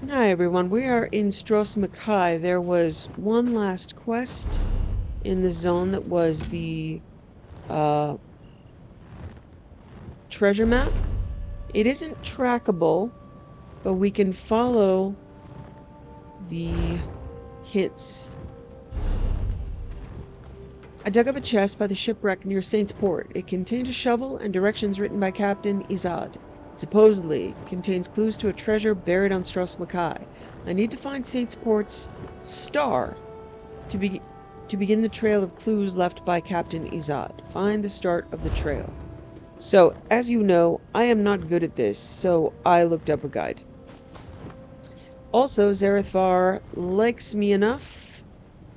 Hi everyone, we are in Stros M'kai. There was one last quest in the zone that was the uh, treasure map. It isn't trackable, but we can follow the hints. I dug up a chest by the shipwreck near Saint's Port. It contained a shovel and directions written by Captain Izad. It supposedly contains clues to a treasure buried on Stros M'kai. I need to find Saint's Port's star to begin the trail of clues left by Captain Izad. Find the start of the trail. So, as you know, I am not good at this, so I looked up a guide. Also, Zerith-var likes me enough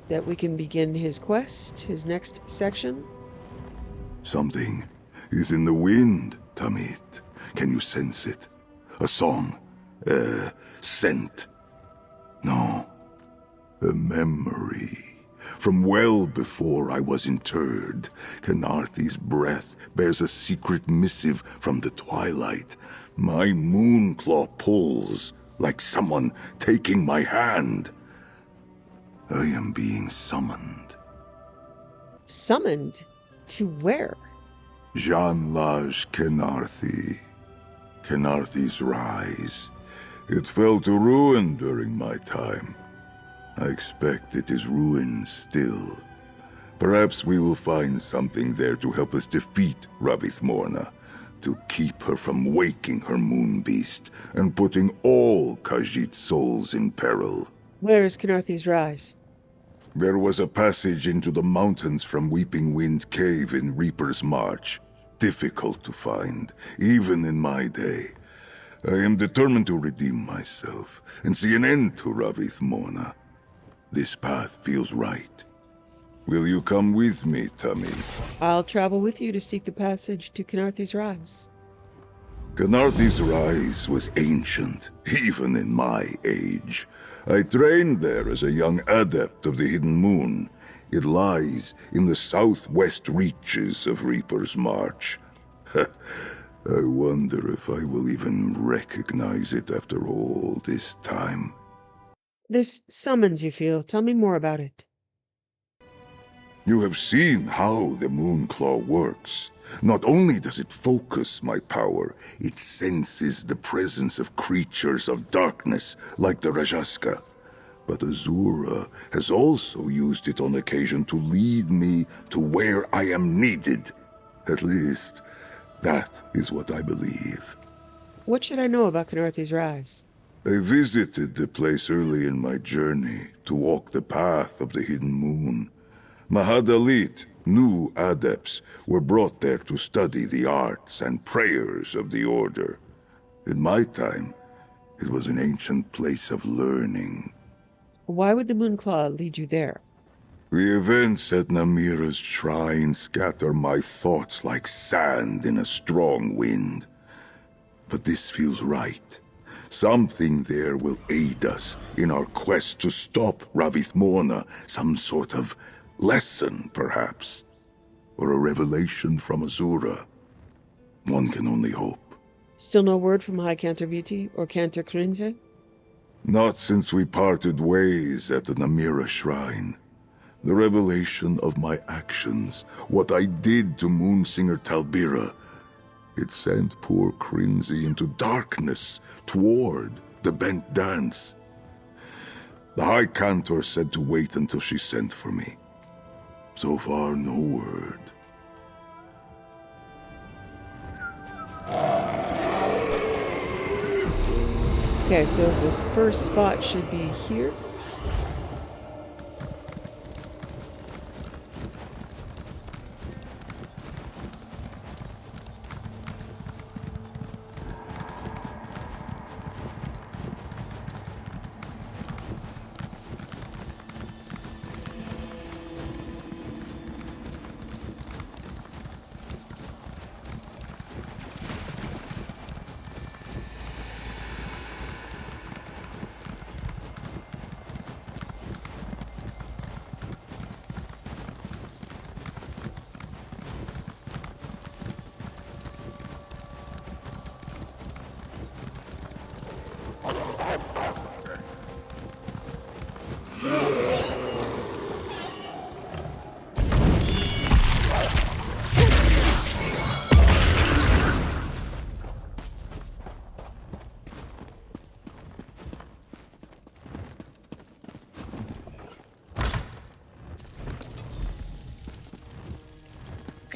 that we can begin his quest, his next section. Something is in the wind, Tamit. Can you sense it? A song? A scent? No. A memory. From well before I was interred, Khenarthi's breath bears a secret missive from the twilight. My moonclaw pulls, like someone taking my hand. I am being summoned. Summoned? To where? Jan-Laj Khenarthi. Khenarthi's rise. It fell to ruin during my time. I expect it is ruined still. Perhaps we will find something there to help us defeat Ravith Morna, to keep her from waking her moon beast and putting all Khajiit's souls in peril. Where is Khenarthi's rise? There was a passage into the mountains from Weeping Wind Cave in Reaper's March. Difficult to find, even in my day. I am determined to redeem myself and see an end to Ravith Morna. This path feels right. Will you come with me, Tamit? I'll travel with you to seek the passage to Khenarthi's rise. Khenarthi's rise was ancient, even in my age. I trained there as a young adept of the Hidden Moon. It lies in the southwest reaches of Reaper's March. I wonder if I will even recognize it after all this time. This summons you feel. Tell me more about it. You have seen how the Moonclaw works. Not only does it focus my power, it senses the presence of creatures of darkness like the Rajaska. But Azura has also used it on occasion to lead me to where I am needed. At least, that is what I believe. What should I know about Khenarthi's rise? I visited the place early in my journey to walk the path of the Hidden Moon. Mahadalit, new adepts, were brought there to study the arts and prayers of the Order. In my time, it was an ancient place of learning. Why would the Moonclaw lead you there? The events at Namira's shrine scatter my thoughts like sand in a strong wind. But this feels right. Something there will aid us in our quest to stop Ravith Morna. Some sort of lesson, perhaps. Or a revelation from Azura. One can only hope. Still no word from High Cantor Viti or Cantor Krinze? Not since we parted ways at the Namira shrine. The revelation of my actions, what I did to Moonsinger Talbira, it sent poor Krinze into darkness toward the bent dance. The High Cantor said to wait until she sent for me. So far, no word. Okay, so this first spot should be here.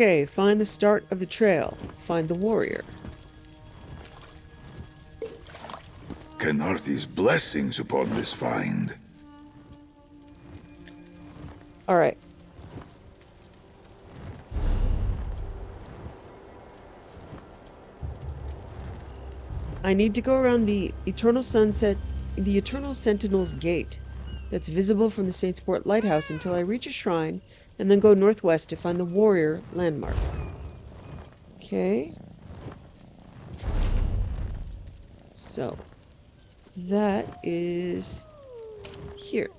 Okay, find the start of the trail. Find the warrior. Kenarthi's blessings upon this find. Alright. I need to go around the Eternal Sentinel's Gate that's visible from the Saintsport Lighthouse until I reach a shrine, and then go northwest to find the warrior landmark. Okay. So, that is here.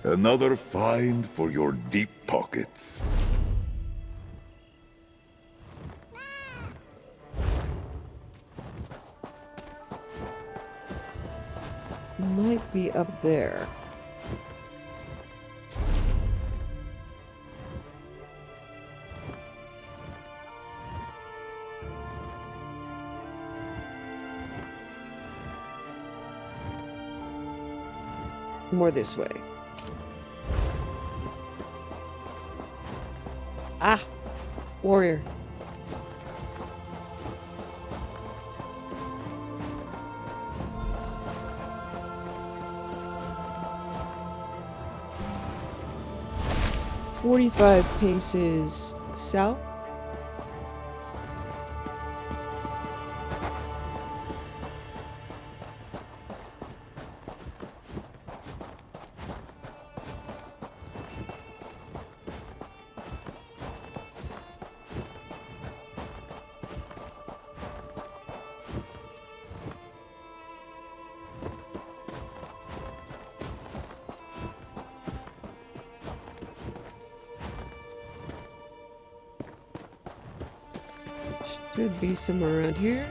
Another find for your deep pockets. Might be up there. More this way. Ah! Warrior. "45 paces south." Should be somewhere around here.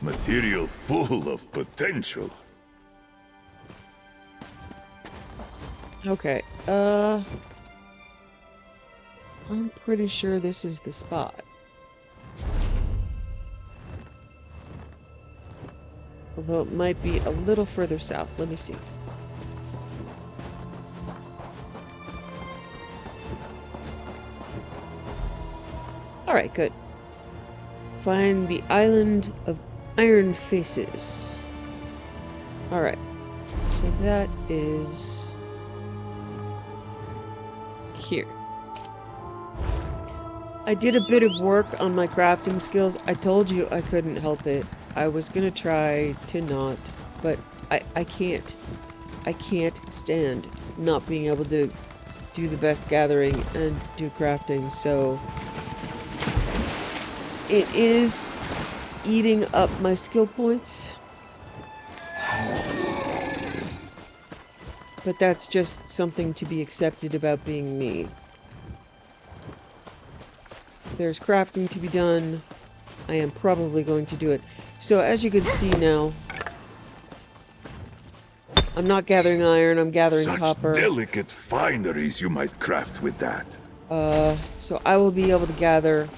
Material full of potential. Okay, I'm pretty sure this is the spot. Although it might be a little further south. Let me see. Alright, good. Find the island of Iron Faces. Alright. So that is here. I did a bit of work on my crafting skills. I told you I couldn't help it. I was gonna try to not, but I can't. I can't stand not being able to do the best gathering and do crafting, so it is eating up my skill points. But that's just something to be accepted about being me. If there's crafting to be done, I am probably going to do it. So as you can see now, I'm not gathering iron, I'm gathering Such copper. delicate fineries you might craft with that. So I will be able to gather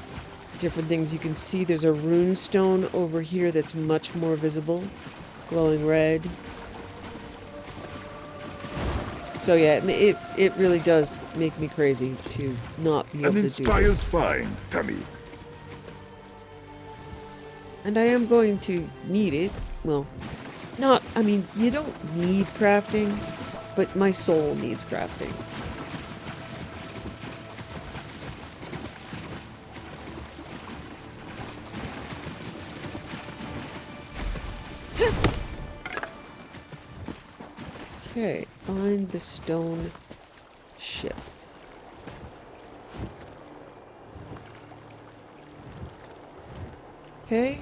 different things. You can see there's a rune stone over here that's much more visible, glowing red. So yeah, it really does make me crazy to not be able An to do inspired this. find, Tamid. And I am going to need it. Well, I mean, you don't need crafting, but my soul needs crafting. Okay, find the stone ship. Okay.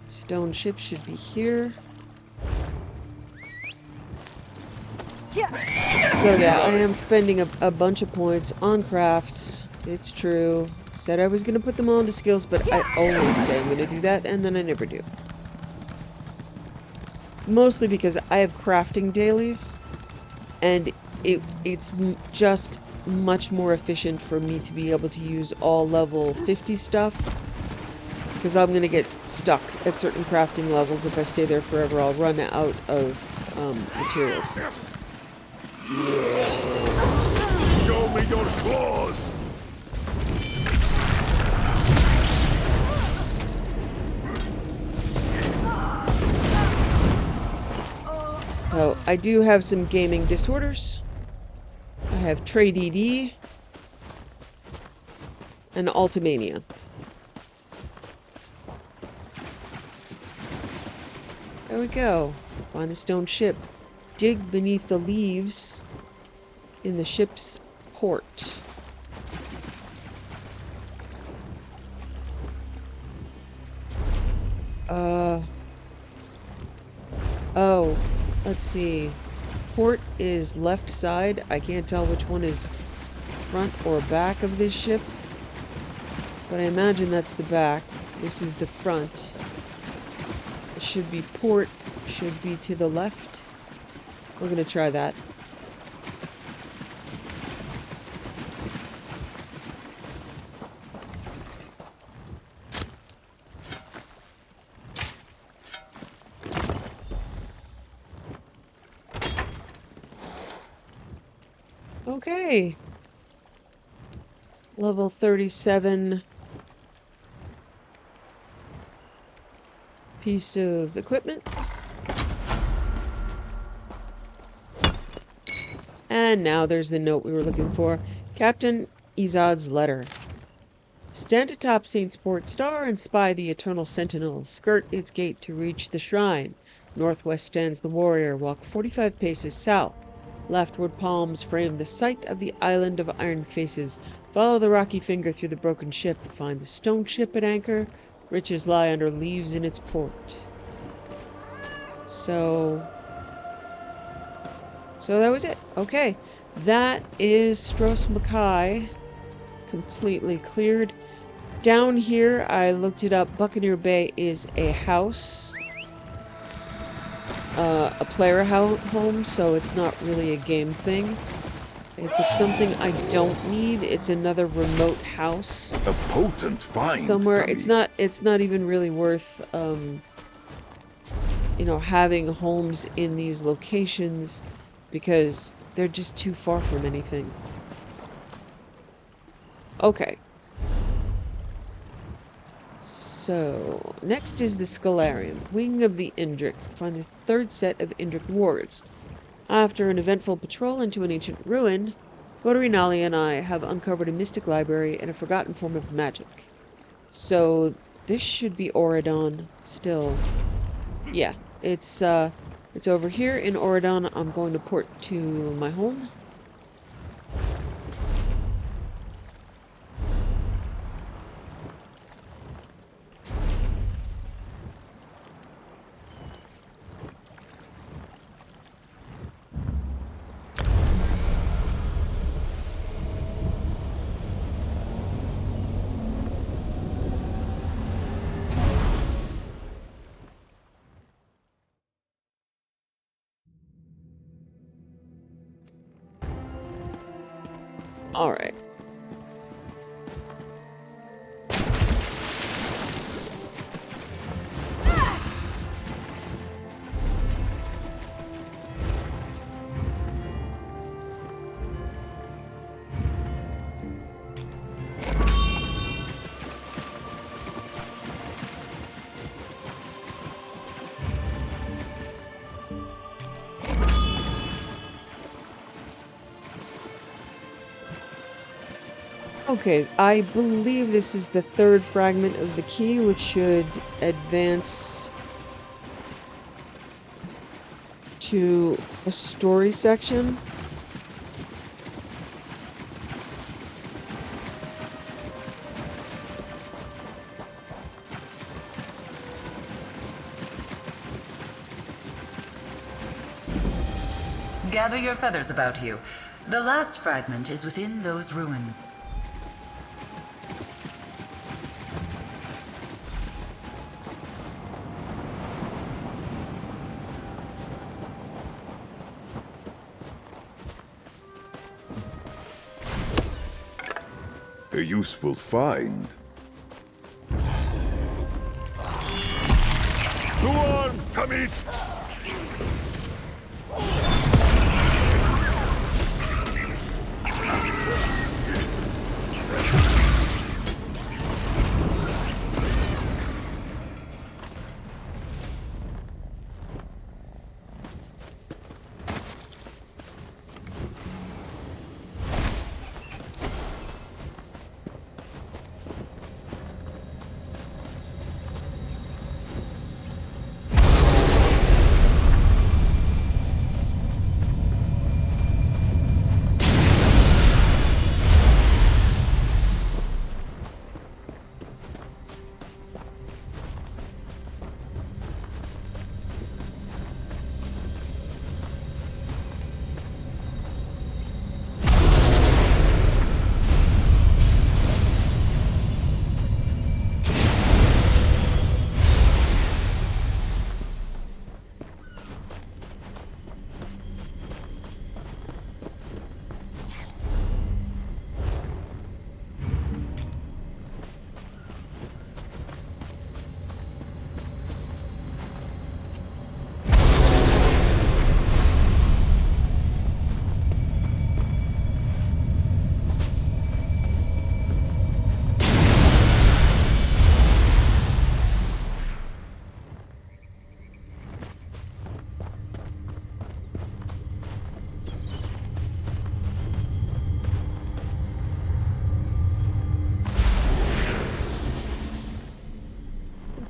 Stone ship should be here. So yeah, I am spending a bunch of points on crafts. It's true. Said I was going to put them all into skills, but I always say I'm going to do that, and then I never do. Mostly because I have crafting dailies, and it's just much more efficient for me to be able to use all level 50 stuff, because I'm going to get stuck at certain crafting levels. If I stay there forever, I'll run out of materials. Show me your claws! So, I do have some gaming disorders. I have trade ED and Ultimania. There we go. Find the stone ship. Dig beneath the leaves in the ship's port. Oh, let's see. Port is left side. I can't tell which one is front or back of this ship, but I imagine that's the back. This is the front. It should be port, should be to the left. We're gonna try that. Okay. Level 37 piece of equipment. And now there's the note we were looking for. Captain Izad's letter. Stand atop Saint's Port Star and spy the eternal sentinel. Skirt its gate to reach the shrine. Northwest stands the warrior. Walk 45 paces south. Leftward palms frame the site of the island of iron faces. Follow the rocky finger through the broken ship. Find the stone ship at anchor. Riches lie under leaves in its port. So that was it. Okay. That is Stros M'kai. Completely cleared. Down here, I looked it up. Buccaneer Bay is a house. A player home, so it's not really a game thing. If it's something I don't need, it's another remote house. A potent find, somewhere. Tamid. It's not even really worth, you know, having homes in these locations because they're just too far from anything. Okay. So, next is the Scholarium, wing of the Indrik. Find the third set of Indrik wards. After an eventful patrol into an ancient ruin, Bodarinali and I have uncovered a mystic library and a forgotten form of magic. So, this should be Auradon still. Yeah, it's over here in Auradon. I'm going to port to my home. Alright. Okay, I believe this is the third fragment of the key, which should advance to a story section. Gather your feathers about you. The last fragment is within those ruins. A useful find. To arms, Tamit!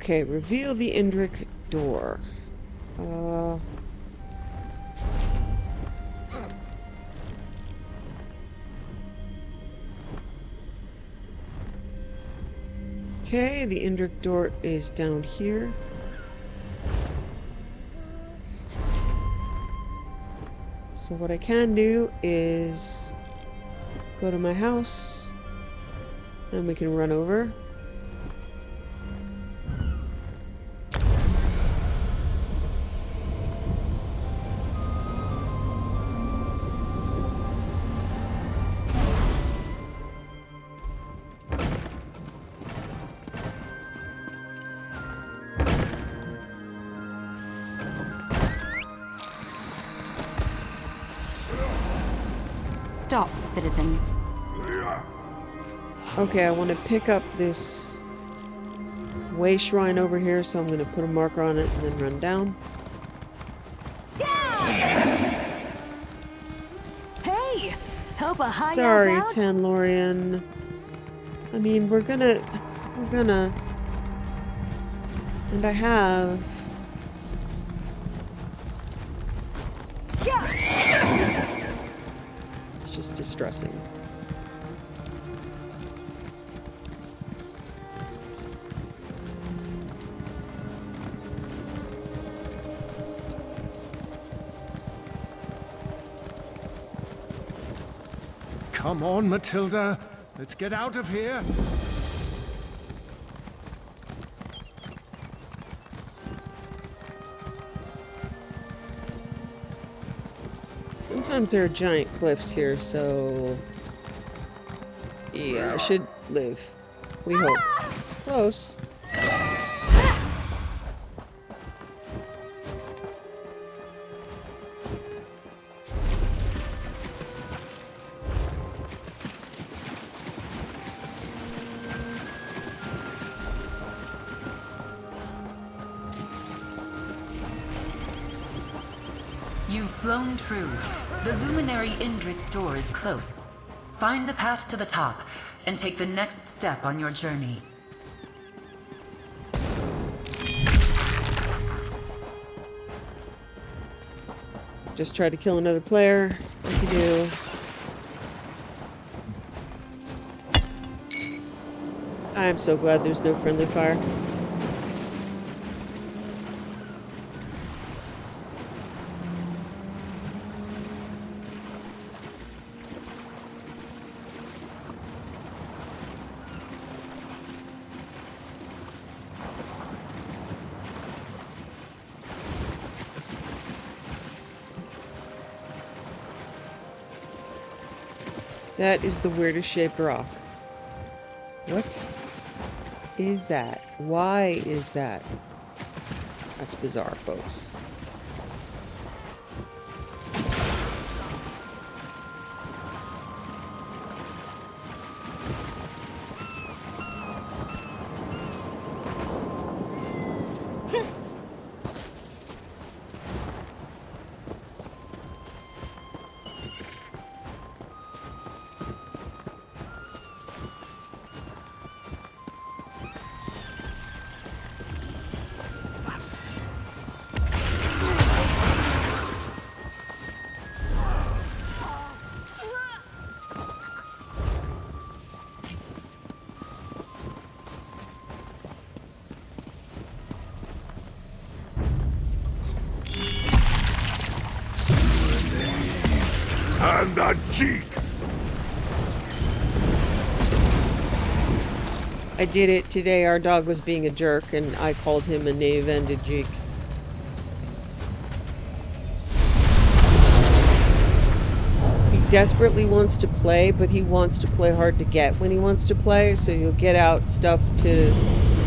Okay, reveal the Indrik door. Okay, the Indrik door is down here. So what I can do is go to my house, and we can run over. Stop, citizen. Okay, I want to pick up this way shrine over here, so I'm going to put a marker on it and then run down. Hey! Help a high Sorry, elf out? Tanlorian. I mean, we're gonna, and I have. It's just distressing. Come on, Matilda. Let's get out of here. Sometimes there are giant cliffs here, so Yeah, I should live. We hope. Close. You've flown true. The Luminary Indrik's door is close. Find the path to the top, and take the next step on your journey. Just try to kill another player, like you do. I'm so glad there's no friendly fire. That is the weirdest shaped rock. What is that? Why is that? That's bizarre, folks. And the cheek! I did it today. Our dog was being a jerk, and I called him a knave and a jeek. He desperately wants to play, but he wants to play hard to get when he wants to play, so you'll get out stuff to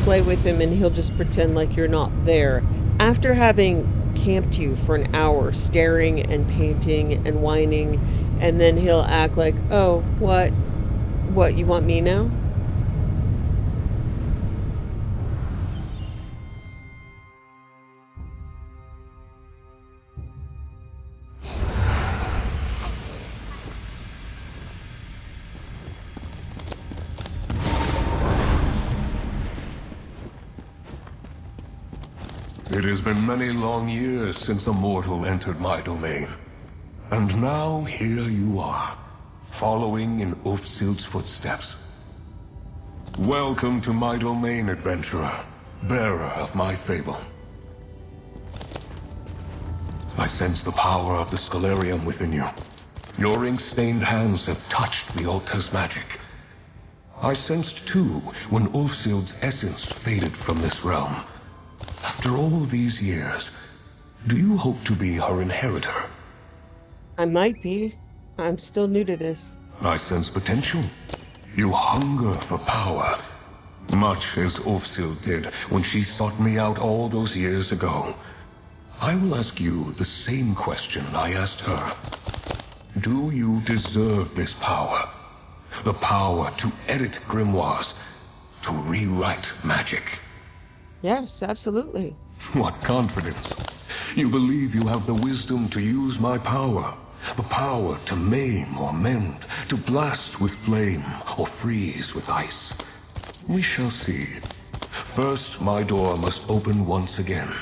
play with him, and he'll just pretend like you're not there. After having camped you for an hour, staring and painting and whining, and then he'll act like, oh, what, you want me now? It has been many long years since a mortal entered my domain. And now here you are, following in Ulfsild's footsteps. Welcome to my domain, adventurer, bearer of my fable. I sense the power of the Scholarium within you. Your ink-stained hands have touched the altar's magic. I sensed too when Ulfsild's essence faded from this realm. After all these years, do you hope to be her inheritor? I might be. I'm still new to this. I sense potential. You hunger for power, much as Ulfsild did when she sought me out all those years ago. I will ask you the same question I asked her. Do you deserve this power? The power to edit grimoires, to rewrite magic? Yes, absolutely. What confidence. You believe you have the wisdom to use my power. The power to maim or mend, to blast with flame or freeze with ice. We shall see. First, my door must open once again.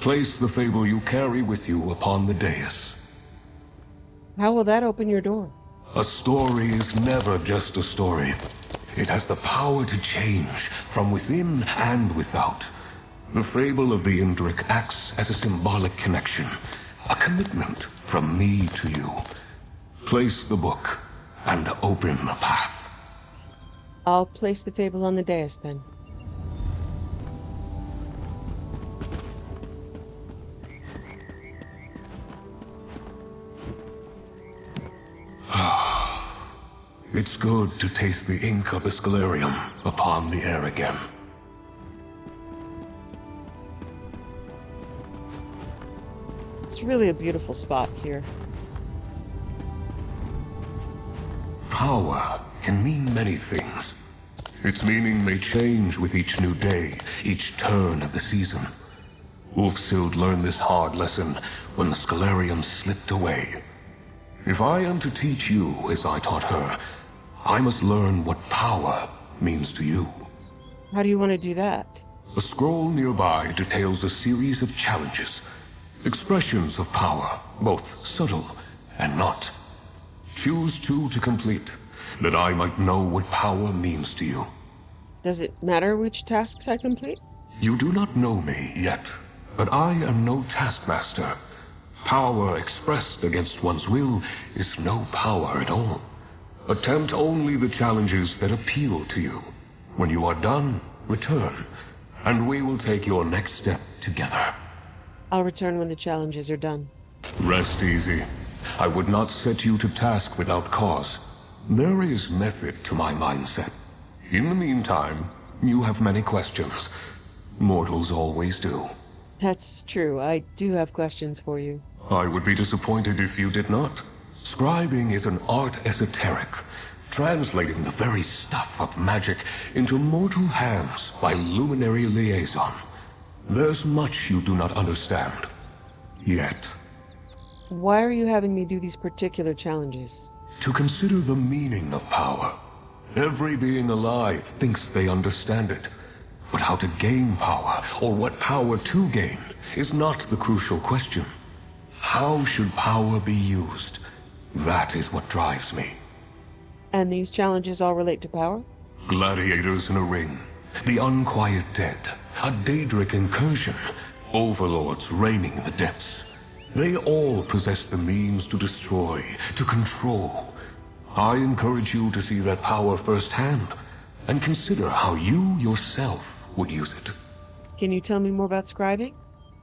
Place the fable you carry with you upon the dais. How will that open your door? A story is never just a story. It has the power to change from within and without. The fable of the Indrik acts as a symbolic connection, a commitment from me to you. Place the book and open the path. I'll place the fable on the dais then. It's good to taste the ink of the Scalarium upon the air again. It's really a beautiful spot here. Power can mean many things. Its meaning may change with each new day, each turn of the season. Ulfsild learned this hard lesson when the Scalarium slipped away. If I am to teach you as I taught her, I must learn what power means to you. How do you want to do that? A scroll nearby details a series of challenges. Expressions of power, both subtle and not. Choose two to complete, that I might know what power means to you. Does it matter which tasks I complete? You do not know me yet, but I am no taskmaster. Power expressed against one's will is no power at all. Attempt only the challenges that appeal to you. When you are done, return, and we will take your next step together. I'll return when the challenges are done. Rest easy. I would not set you to task without cause. There is method to my mindset. In the meantime, you have many questions. Mortals always do. That's true. I do have questions for you. I would be disappointed if you did not. Scribing is an art esoteric, translating the very stuff of magic into mortal hands by luminary liaison. There's much you do not understand. Yet. Why are you having me do these particular challenges? To consider the meaning of power. Every being alive thinks they understand it. But how to gain power, or what power to gain, is not the crucial question. How should power be used? That is what drives me. And these challenges all relate to power? Gladiators in a ring, the unquiet dead, a Daedric incursion, overlords reigning in the depths. They all possess the means to destroy, to control. I encourage you to see that power firsthand, and consider how you yourself would use it. Can you tell me more about scribing?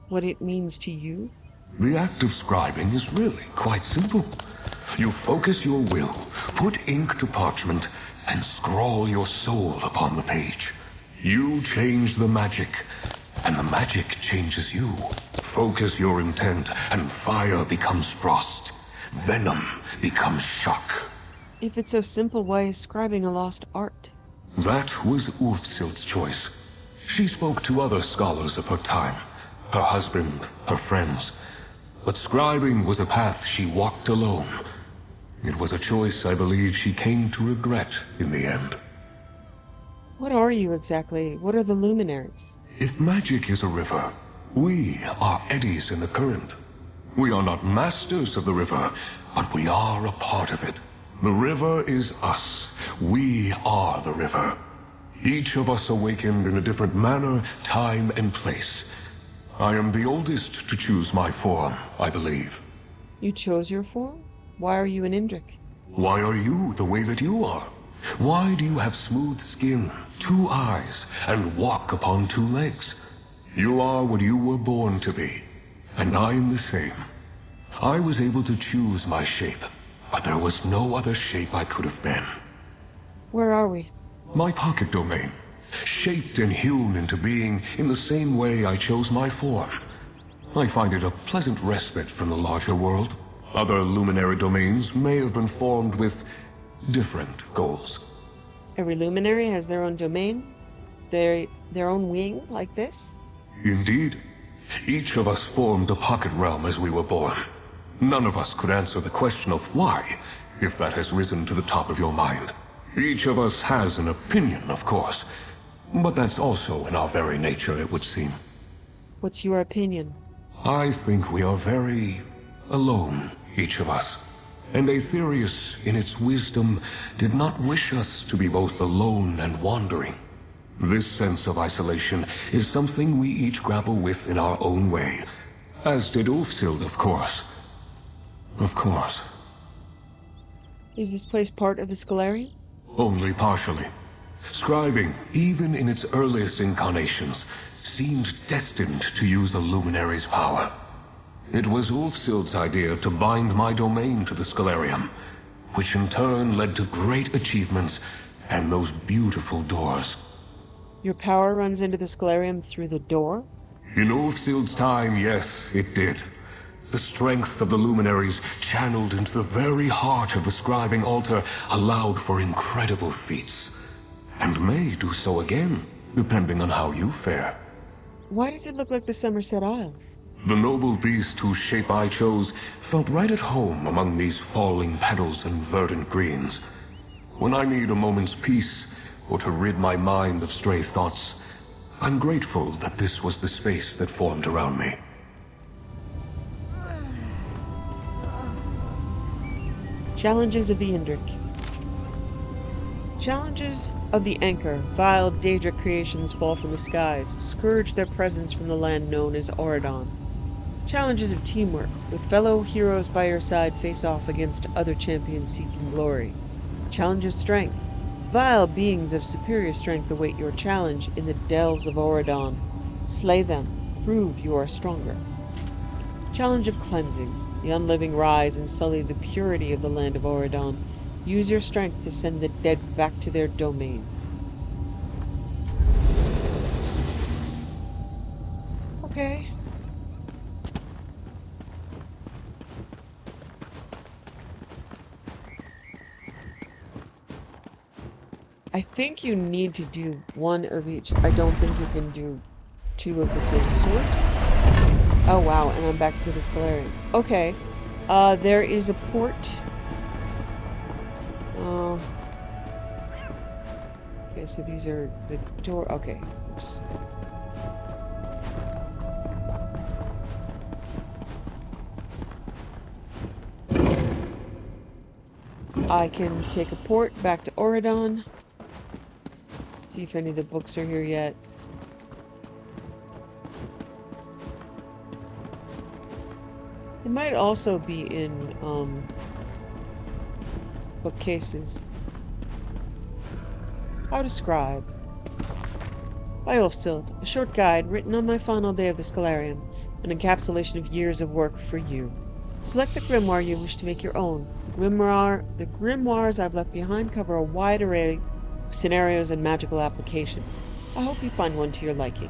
What it means to you? The act of scribing is really quite simple. You focus your will, put ink to parchment, and scrawl your soul upon the page. You change the magic, and the magic changes you. Focus your intent, and fire becomes frost. Venom becomes shock. If it's so simple, why is scribing a lost art? That was Ulfsild's choice. She spoke to other scholars of her time, her husband, her friends. But scribing was a path she walked alone. It was a choice I believe she came to regret in the end. What are you exactly? What are the luminaries? If magic is a river, we are eddies in the current. We are not masters of the river, but we are a part of it. The river is us. We are the river. Each of us awakened in a different manner, time, and place. I am the oldest to choose my form, I believe. You chose your form? Why are you an Indrik? Why are you the way that you are? Why do you have smooth skin, 2 eyes, and walk upon 2 legs? You are what you were born to be, and I am the same. I was able to choose my shape, but there was no other shape I could have been. Where are we? My pocket domain, shaped and hewn into being in the same way I chose my form. I find it a pleasant respite from the larger world. Other luminary domains may have been formed with different goals. Every luminary has their own domain? Their own wing, like this? Indeed. Each of us formed a pocket realm as we were born. None of us could answer the question of why, if that has risen to the top of your mind. Each of us has an opinion, of course, but that's also in our very nature, it would seem. What's your opinion? I think we are very alone, each of us. And Aetherius, in its wisdom, did not wish us to be both alone and wandering. This sense of isolation is something we each grapple with in our own way, as did Ulfsild, of course. Of course. Is this place part of the Scalarium? Only partially. Scribing, even in its earliest incarnations, seemed destined to use a luminary's power. It was Ulfsild's idea to bind my domain to the Scalarium. which in turn led to great achievements and those beautiful doors. Your power runs into the Scalarium through the door? In Ulfsild's time, yes, it did. The strength of the luminaries, channeled into the very heart of the scribing altar, allowed for incredible feats. And may do so again, depending on how you fare. Why does it look like the Summerset Isles? The noble beast whose shape I chose felt right at home among these falling petals and verdant greens. When I need a moment's peace, or to rid my mind of stray thoughts, I'm grateful that this was the space that formed around me. Challenges of the Indrik. Challenges of the Anchor. Vile Daedric creations fall from the skies, scourge their presence from the land known as Auradon. Challenges of teamwork. With fellow heroes by your side, face off against other champions seeking glory. Challenge of strength. Vile beings of superior strength await your challenge in the delves of Auradon. Slay them. Prove you are stronger. Challenge of cleansing. The unliving rise and sully the purity of the land of Auradon. Use your strength to send the dead back to their domain. Okay. I think you need to do one of each. I don't think you can do two of the same sort. Oh wow, and I'm back to the Scalarium. Okay. There is a port. Okay, so these are the door. Okay. Oops. I can take a port back to Auradon. See if any of the books are here yet. It might also be in bookcases. How to Scribe by Ulfsild, a short guide written on my final day of the Scalarium, an encapsulation of years of work for you. Select the grimoire you wish to make your own. The grimoires I've left behind cover a wide array of scenarios and magical applications. I hope you find one to your liking.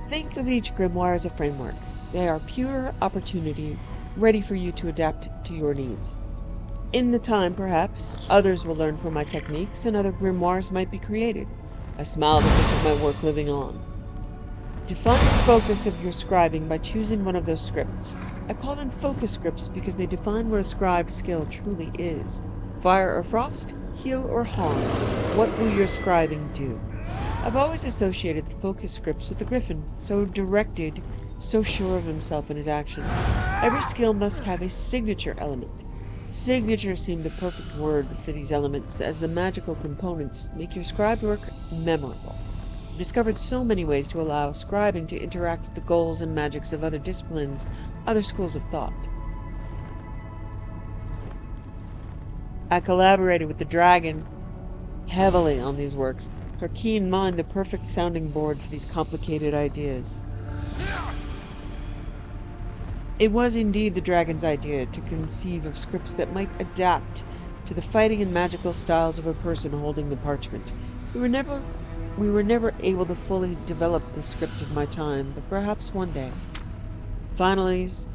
Think of each grimoire as a framework. They are pure opportunity, ready for you to adapt to your needs. In the time, perhaps, others will learn from my techniques and other grimoires might be created. I smile to think of my work living on. Define the focus of your scribing by choosing one of those scripts. I call them focus scripts because they define what a scribed skill truly is. Fire or frost, heal or harm. What will your scribing do? I've always associated the focus scripts with the griffin, so directed, so sure of himself in his action. Every skill must have a signature element. Signature seemed the perfect word for these elements, as the magical components make your scribed work memorable. I've discovered so many ways to allow scribing to interact with the goals and magics of other disciplines, other schools of thought. I collaborated with the dragon heavily on these works, her keen mind the perfect sounding board for these complicated ideas. It was indeed the dragon's idea to conceive of scripts that might adapt to the fighting and magical styles of a person holding the parchment. We were never able to fully develop the script in my time, but perhaps one day. Finalize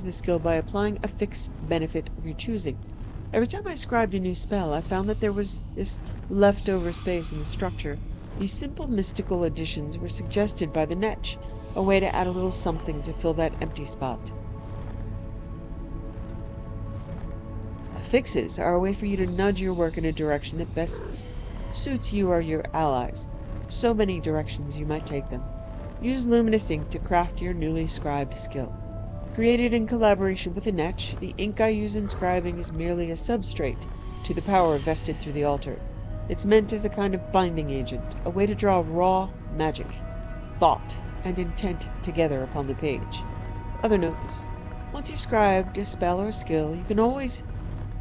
the skill by applying a fixed benefit of your choosing. Every time I scribed a new spell, I found that there was this leftover space in the structure. These simple mystical additions were suggested by the Netch, a way to add a little something to fill that empty spot. Fixes are a way for you to nudge your work in a direction that best suits you or your allies. So many directions you might take them. Use luminous ink to craft your newly scribed skill. Created in collaboration with the Netch, the ink I use in scribing is merely a substrate to the power vested through the altar. It's meant as a kind of binding agent, a way to draw raw magic, thought, and intent together upon the page. Other notes. Once you've scribed a spell or skill, you can always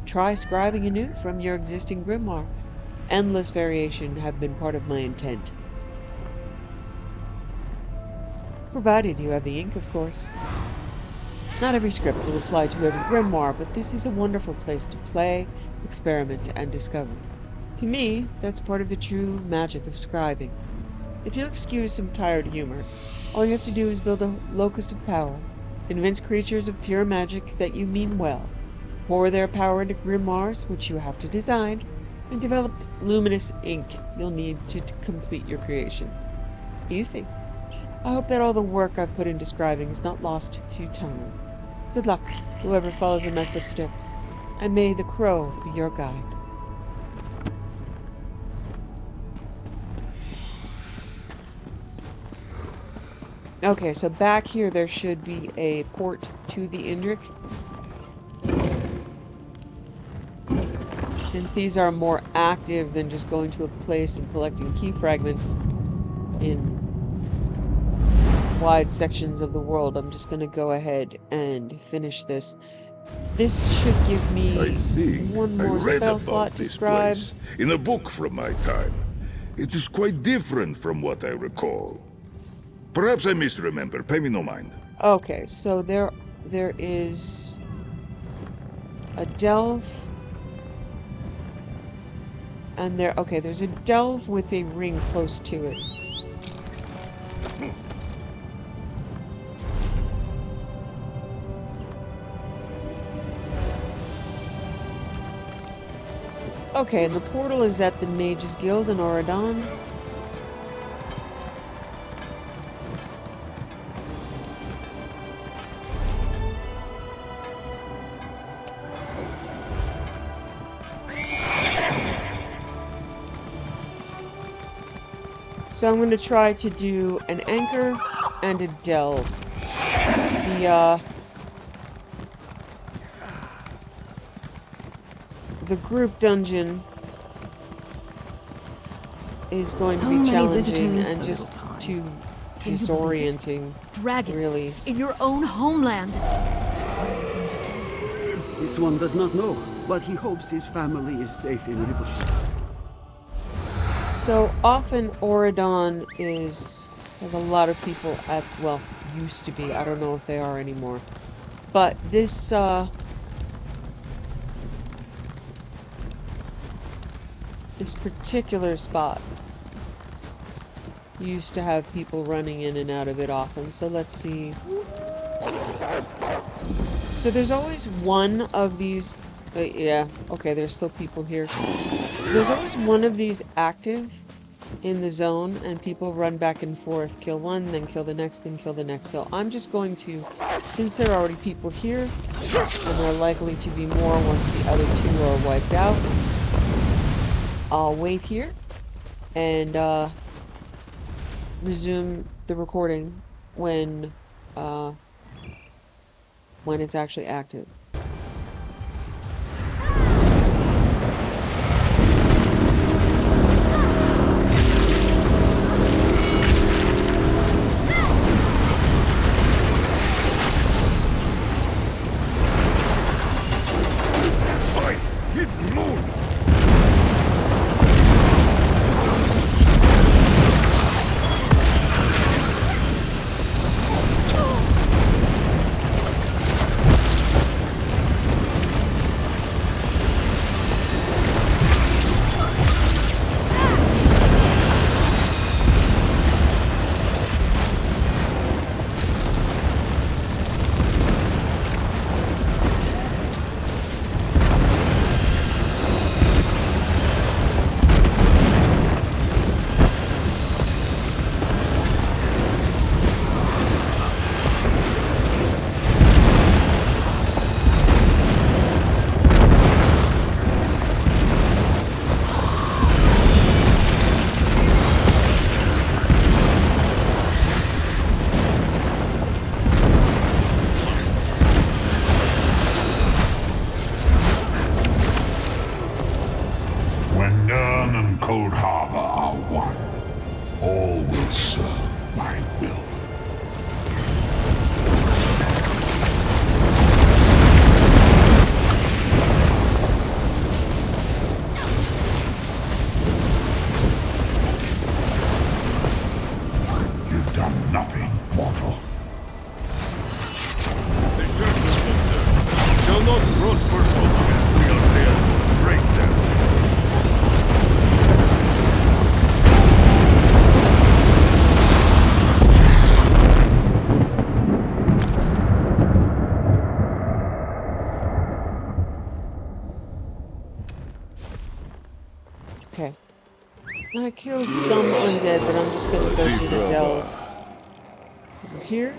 try scribing anew from your existing grimoire. Endless variation have been part of my intent. Provided you have the ink, of course. Not every script will apply to every grimoire, but this is a wonderful place to play, experiment, and discover. To me, that's part of the true magic of scribing. If you'll excuse some tired humor, all you have to do is build a locus of power, convince creatures of pure magic that you mean well, pour their power into grimoires, which you have to design, and develop luminous ink you'll need to complete your creation. Easy. I hope that all the work I've put into scribing is not lost to time. Good luck, whoever follows in my footsteps, and may the crow be your guide. Okay, so back here there should be a port to the Indrik. Since these are more active than just going to a place and collecting key fragments in wide sections of the world, I'm just going to go ahead and finish this. This should give me I think one I more read spell about slot to this scribe. place in a book from my time. It is quite different from what I recall. Perhaps I misremember. Pay me no mind. Okay, so there is a delve, and there's a delve with a ring close to it. Okay, and the portal is at the Mages Guild in Auradon. So I'm going to try to do an anchor and a delve. The group dungeon is going to be challenging and just too disorienting, Dragons really. in your own homeland. This one does not know, but he hopes his family is safe in River. So often Auradon has a lot of people used to be. I don't know if they are anymore. But this particular spot used to have people running in and out of it often. So let's see. So there's always one of these. Yeah, okay, there's still people here. There's always one of these active in the zone, and people run back and forth. Kill one, then kill the next, then kill the next. So I'm just going to, since there are already people here, and there are likely to be more once the other two are wiped out, I'll wait here and resume the recording when it's actually active. When Nern and Cold Harbor are one, all will serve my will. You've done nothing, mortal. The I killed some undead, but I'm just gonna go do the delve. Over here.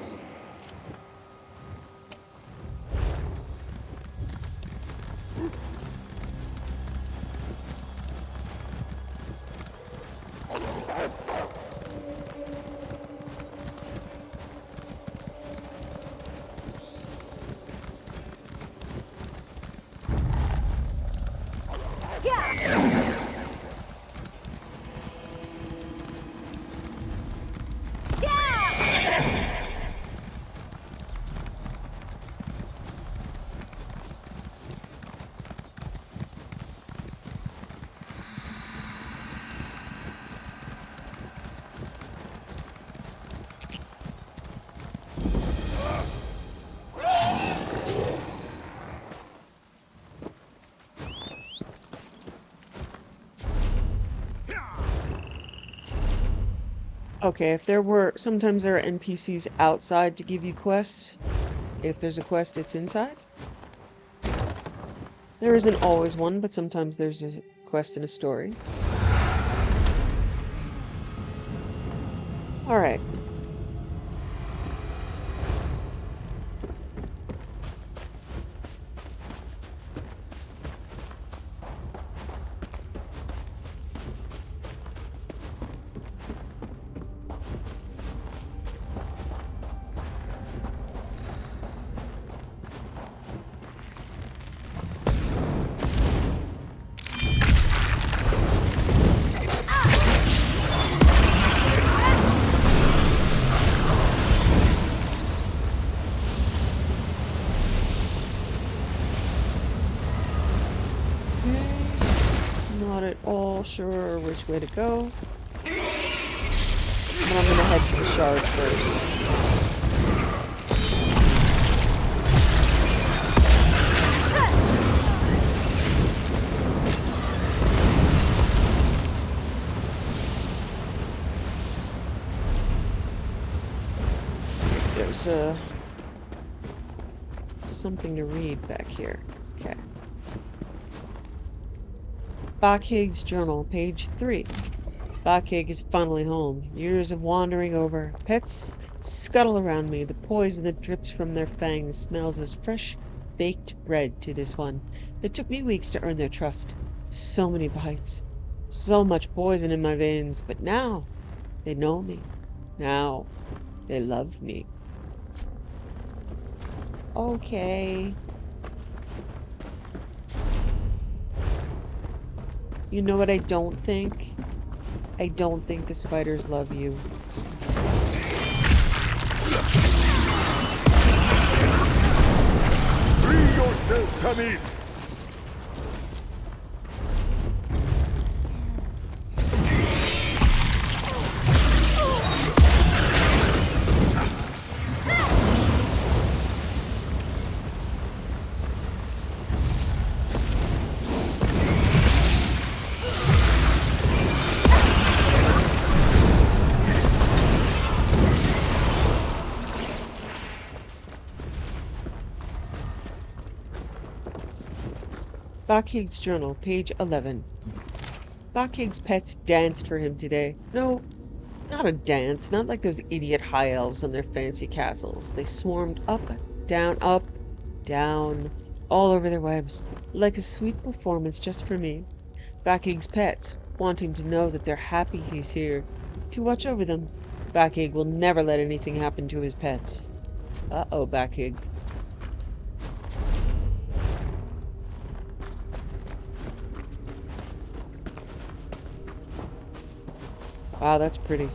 Okay, if there were, sometimes there are NPCs outside to give you quests. If there's a quest, it's inside. There isn't always one, but sometimes there's a quest in a story. Alright. Not at all sure which way to go. But I'm gonna head to the shard first. There's something to read back here. Okay. Bakhig's journal, page 3. Bakhig is finally home. Years of wandering over. Pets scuttle around me. The poison that drips from their fangs smells as fresh baked bread to this one. It took me weeks to earn their trust. So many bites. So much poison in my veins. But now, they know me. Now, they love me. Okay. You know what I don't think? I don't think the spiders love you. Free yourself, Tamid! Bakhig's journal, page 11. Bakhig's pets danced for him today. No, not a dance, not like those idiot high elves on their fancy castles. They swarmed up, down, all over their webs, like a sweet performance just for me. Bakhig's pets want him to know that they're happy he's here, to watch over them. Bakhig will never let anything happen to his pets. Uh-oh, Bakhig. Wow, that's pretty.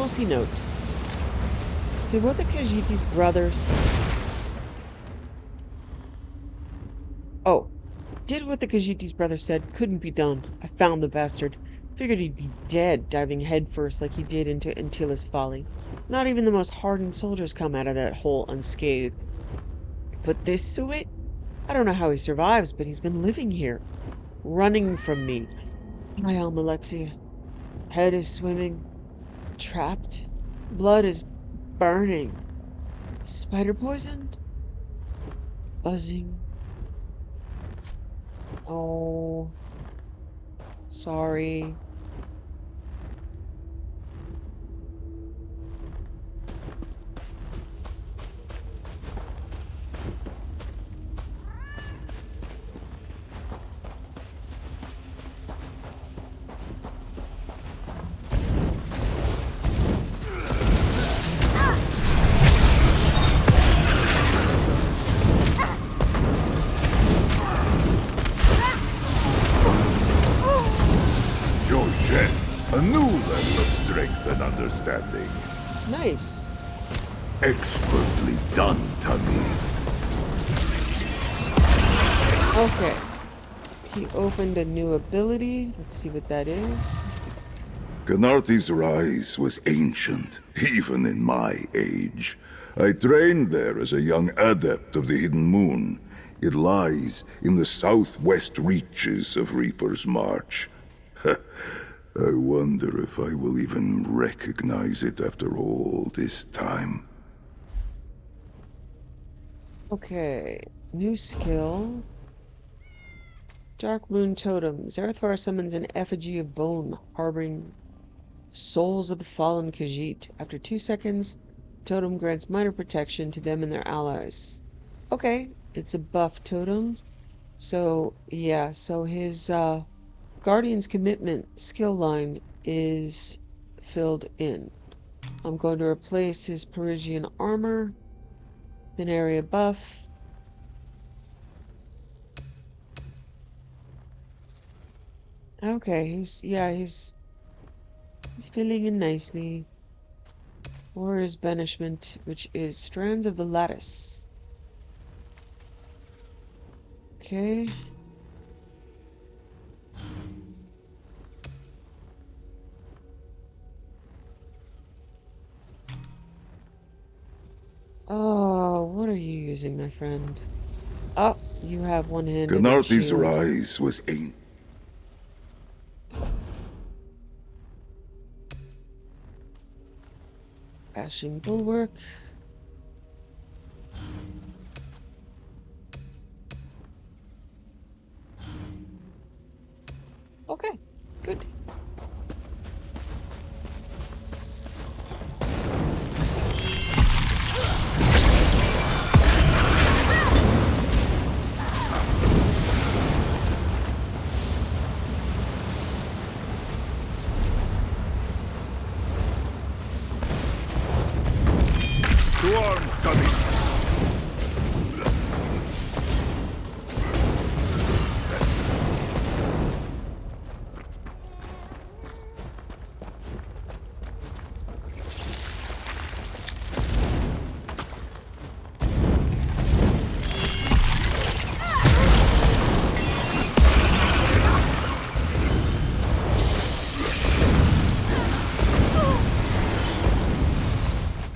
Mossy note. Did what the Khajiiti's brothers... Oh. Did what the Khajiiti's brother said couldn't be done. I found the bastard. Figured he'd be dead, diving headfirst like he did into Antilla's folly. Not even the most hardened soldiers come out of that hole unscathed. Put this to it? I don't know how he survives, but he's been living here. Running from me. I am Alexia. Head is swimming. Trapped. Blood is burning. Spider poisoned? Buzzing. Oh. Sorry. A new level of strength and understanding. Nice. Expertly done, Tamid. Okay. He opened a new ability. Let's see what that is. Khenarthi's rise was ancient, even in my age. I trained there as a young adept of the Hidden Moon. It lies in the southwest reaches of Reaper's March. I wonder if I will even recognize it after all this time. Okay. New skill. Dark Moon Totem. Zerith-var summons an effigy of bone, harboring souls of the fallen Khajiit. After 2 seconds, totem grants minor protection to them and their allies. Okay, it's a buff totem. So, yeah, so his Guardian's Commitment skill line is filled in. I'm going to replace his Perigian armor, thin area buff. Okay, he's filling in nicely. Warrior's Banishment, which is Strands of the Lattice. Okay. Oh, what are you using, my friend? Oh, you have one-handed Khenarthi's shield. rise was ancient. Ashing Bulwark. Okay, good. To arms, Tamid!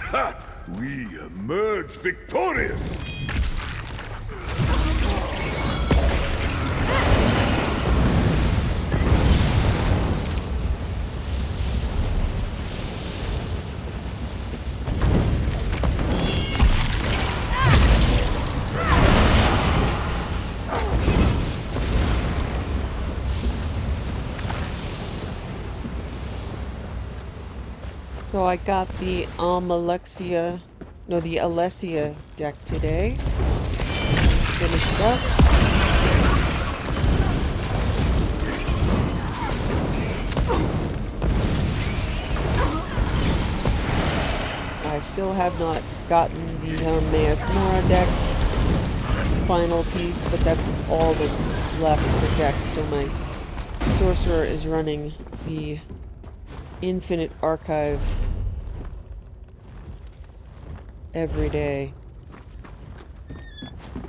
Ha! We emerge victorious! So I got the the Alessia deck today. Finish it up. I still have not gotten the Maas Mora deck final piece, but that's all that's left for decks. So my sorcerer is running the Infinite Archive every day.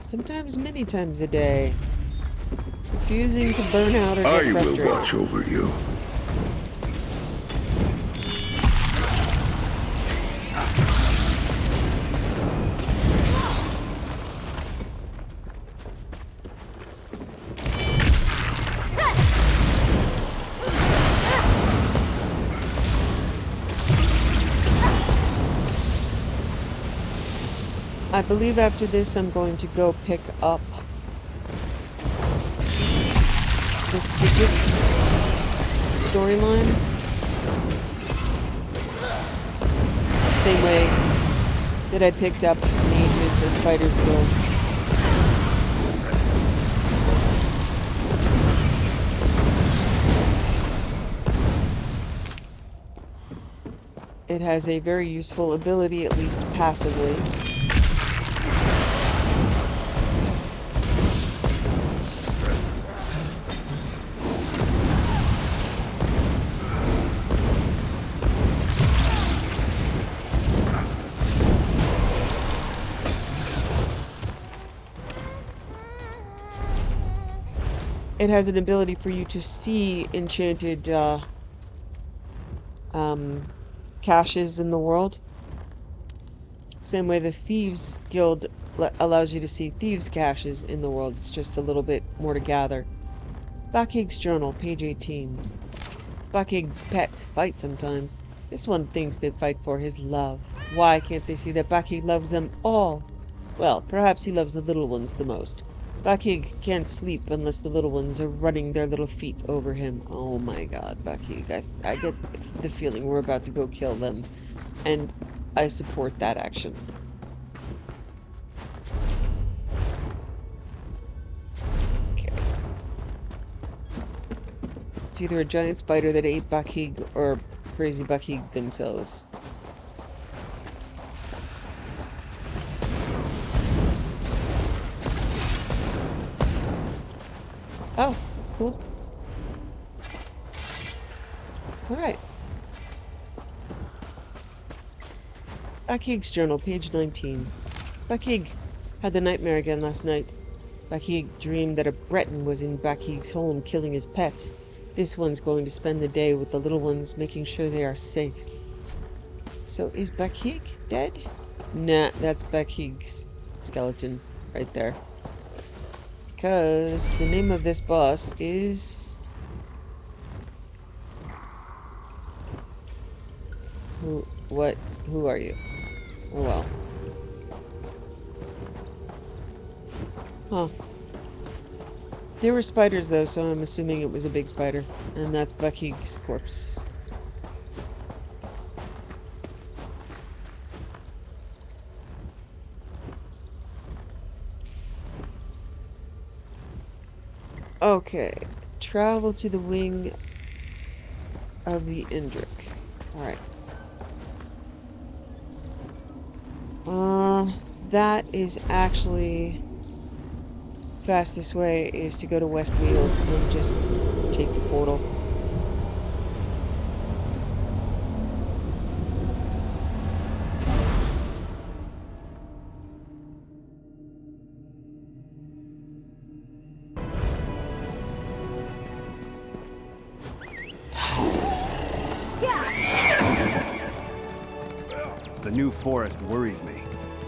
Sometimes many times a day. Refusing to burn out or get I frustrated. will watch over you. I believe after this I'm going to go pick up the Psijics storyline. Same way that I picked up Mages and Fighters Guild. It has a very useful ability, at least passively. It has an ability for you to see enchanted caches in the world. Same way the Thieves Guild allows you to see thieves' caches in the world. It's just a little bit more to gather. Bacchig's Journal, page 18. Bacchig's pets fight sometimes. This one thinks they fight for his love. Why can't they see that Bacchig loves them all? Well, perhaps he loves the little ones the most. Bacchig can't sleep unless the little ones are running their little feet over him. Oh my god, Bacchig. I get the feeling we're about to go kill them. And I support that action. Okay. It's either a giant spider that ate Bacchig or crazy Bacchig themselves. Oh, cool. Alright. Bacchig's Journal, page 19. Bacchig had the nightmare again last night. Bacchig dreamed that a Breton was in Bacchig's home killing his pets. This one's going to spend the day with the little ones, making sure they are safe. So is Bacchig dead? Nah, that's Bacchig's skeleton right there. Because the name of this boss is... Who are you? Oh well. Huh. There were spiders though, so I'm assuming it was a big spider. And that's Bacchig's corpse. Okay. Travel to the wing of the Indrik. Alright. That is actually... Fastest way is to go to Westmead and just take the portal. The new forest worries me.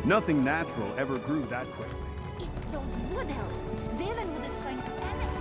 Nothing natural ever grew that quickly. It's those wood elves. Valen was trying to annex.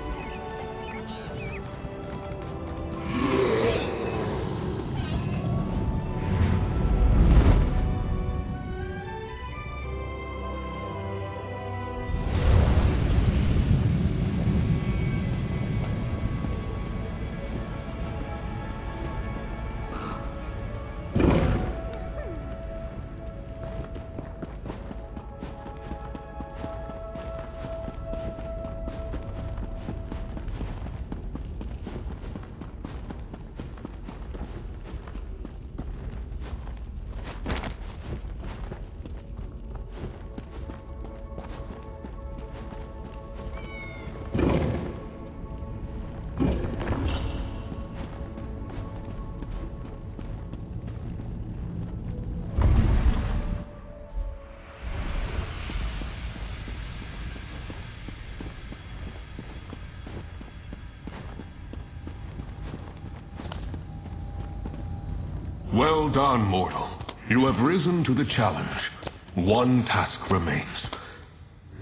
Well done, mortal. You have risen to the challenge. One task remains.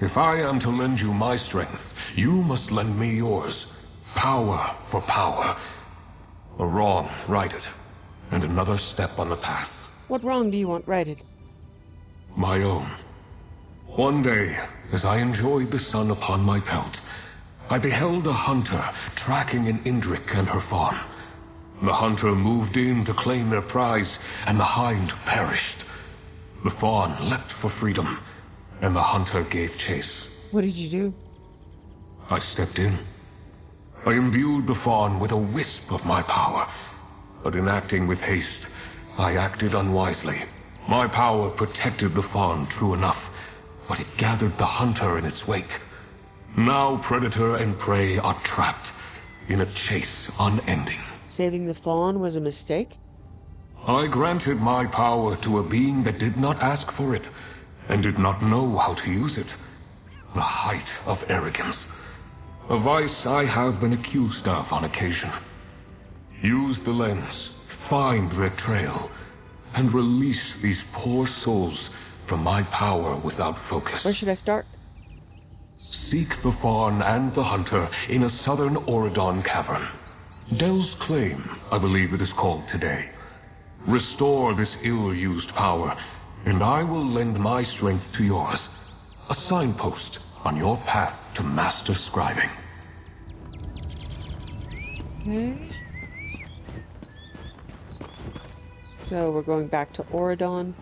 If I am to lend you my strength, you must lend me yours. Power for power. A wrong righted, and another step on the path. What wrong do you want righted? My own. One day, as I enjoyed the sun upon my pelt, I beheld a hunter tracking an Indrik and her fawn. The hunter moved in to claim their prize, and the hind perished. The fawn leapt for freedom, and the hunter gave chase. What did you do? I stepped in. I imbued the fawn with a wisp of my power, but in acting with haste, I acted unwisely. My power protected the fawn, true enough, but it gathered the hunter in its wake. Now predator and prey are trapped in a chase unending. Saving the fawn was a mistake? I granted my power to a being that did not ask for it, and did not know how to use it. The height of arrogance. A vice I have been accused of on occasion. Use the lens, find their trail, and release these poor souls from my power without focus. Where should I start? Seek the fawn and the hunter in a southern Auridon cavern. Del's Claim, I believe it is called today. Restore this ill-used power, and I will lend my strength to yours. A signpost on your path to master scribing. Okay. So we're going back to Auridon.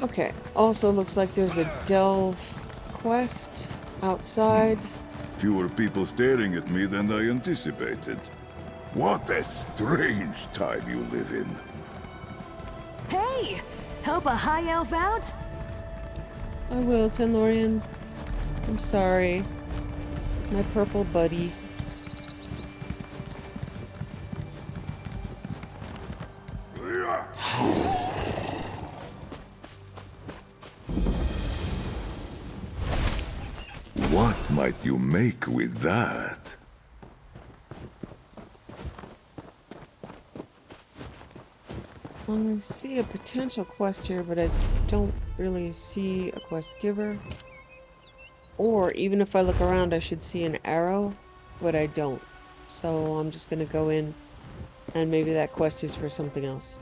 Okay, also looks like there's a delve quest outside. Fewer people staring at me than I anticipated. What a strange time you live in. Hey! Help a high elf out? I will, Tenlorian. I'm sorry. My purple buddy. What might you make with that? I see a potential quest here, but I don't really see a quest giver. Or even if I look around, I should see an arrow, but I don't. So I'm just gonna go in, and maybe that quest is for something else.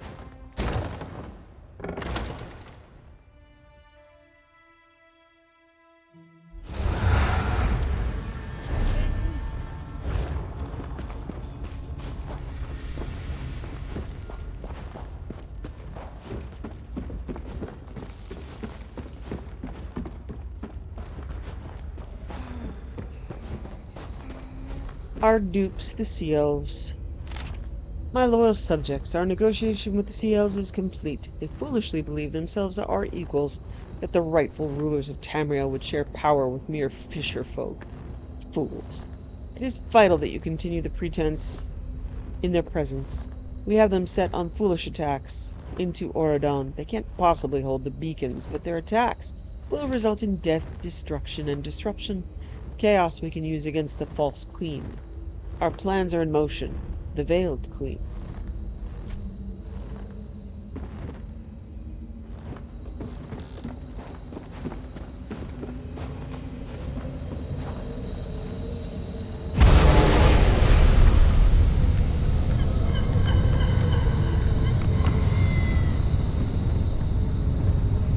Our dupes, the Sea Elves. My loyal subjects, our negotiation with the Sea Elves is complete. They foolishly believe themselves our equals, that the rightful rulers of Tamriel would share power with mere fisher folk. Fools. It is vital that you continue the pretense in their presence. We have them set on foolish attacks into Auridon. They can't possibly hold the beacons, but their attacks will result in death, destruction, and disruption. Chaos we can use against the false queen. Our plans are in motion. The Veiled Queen.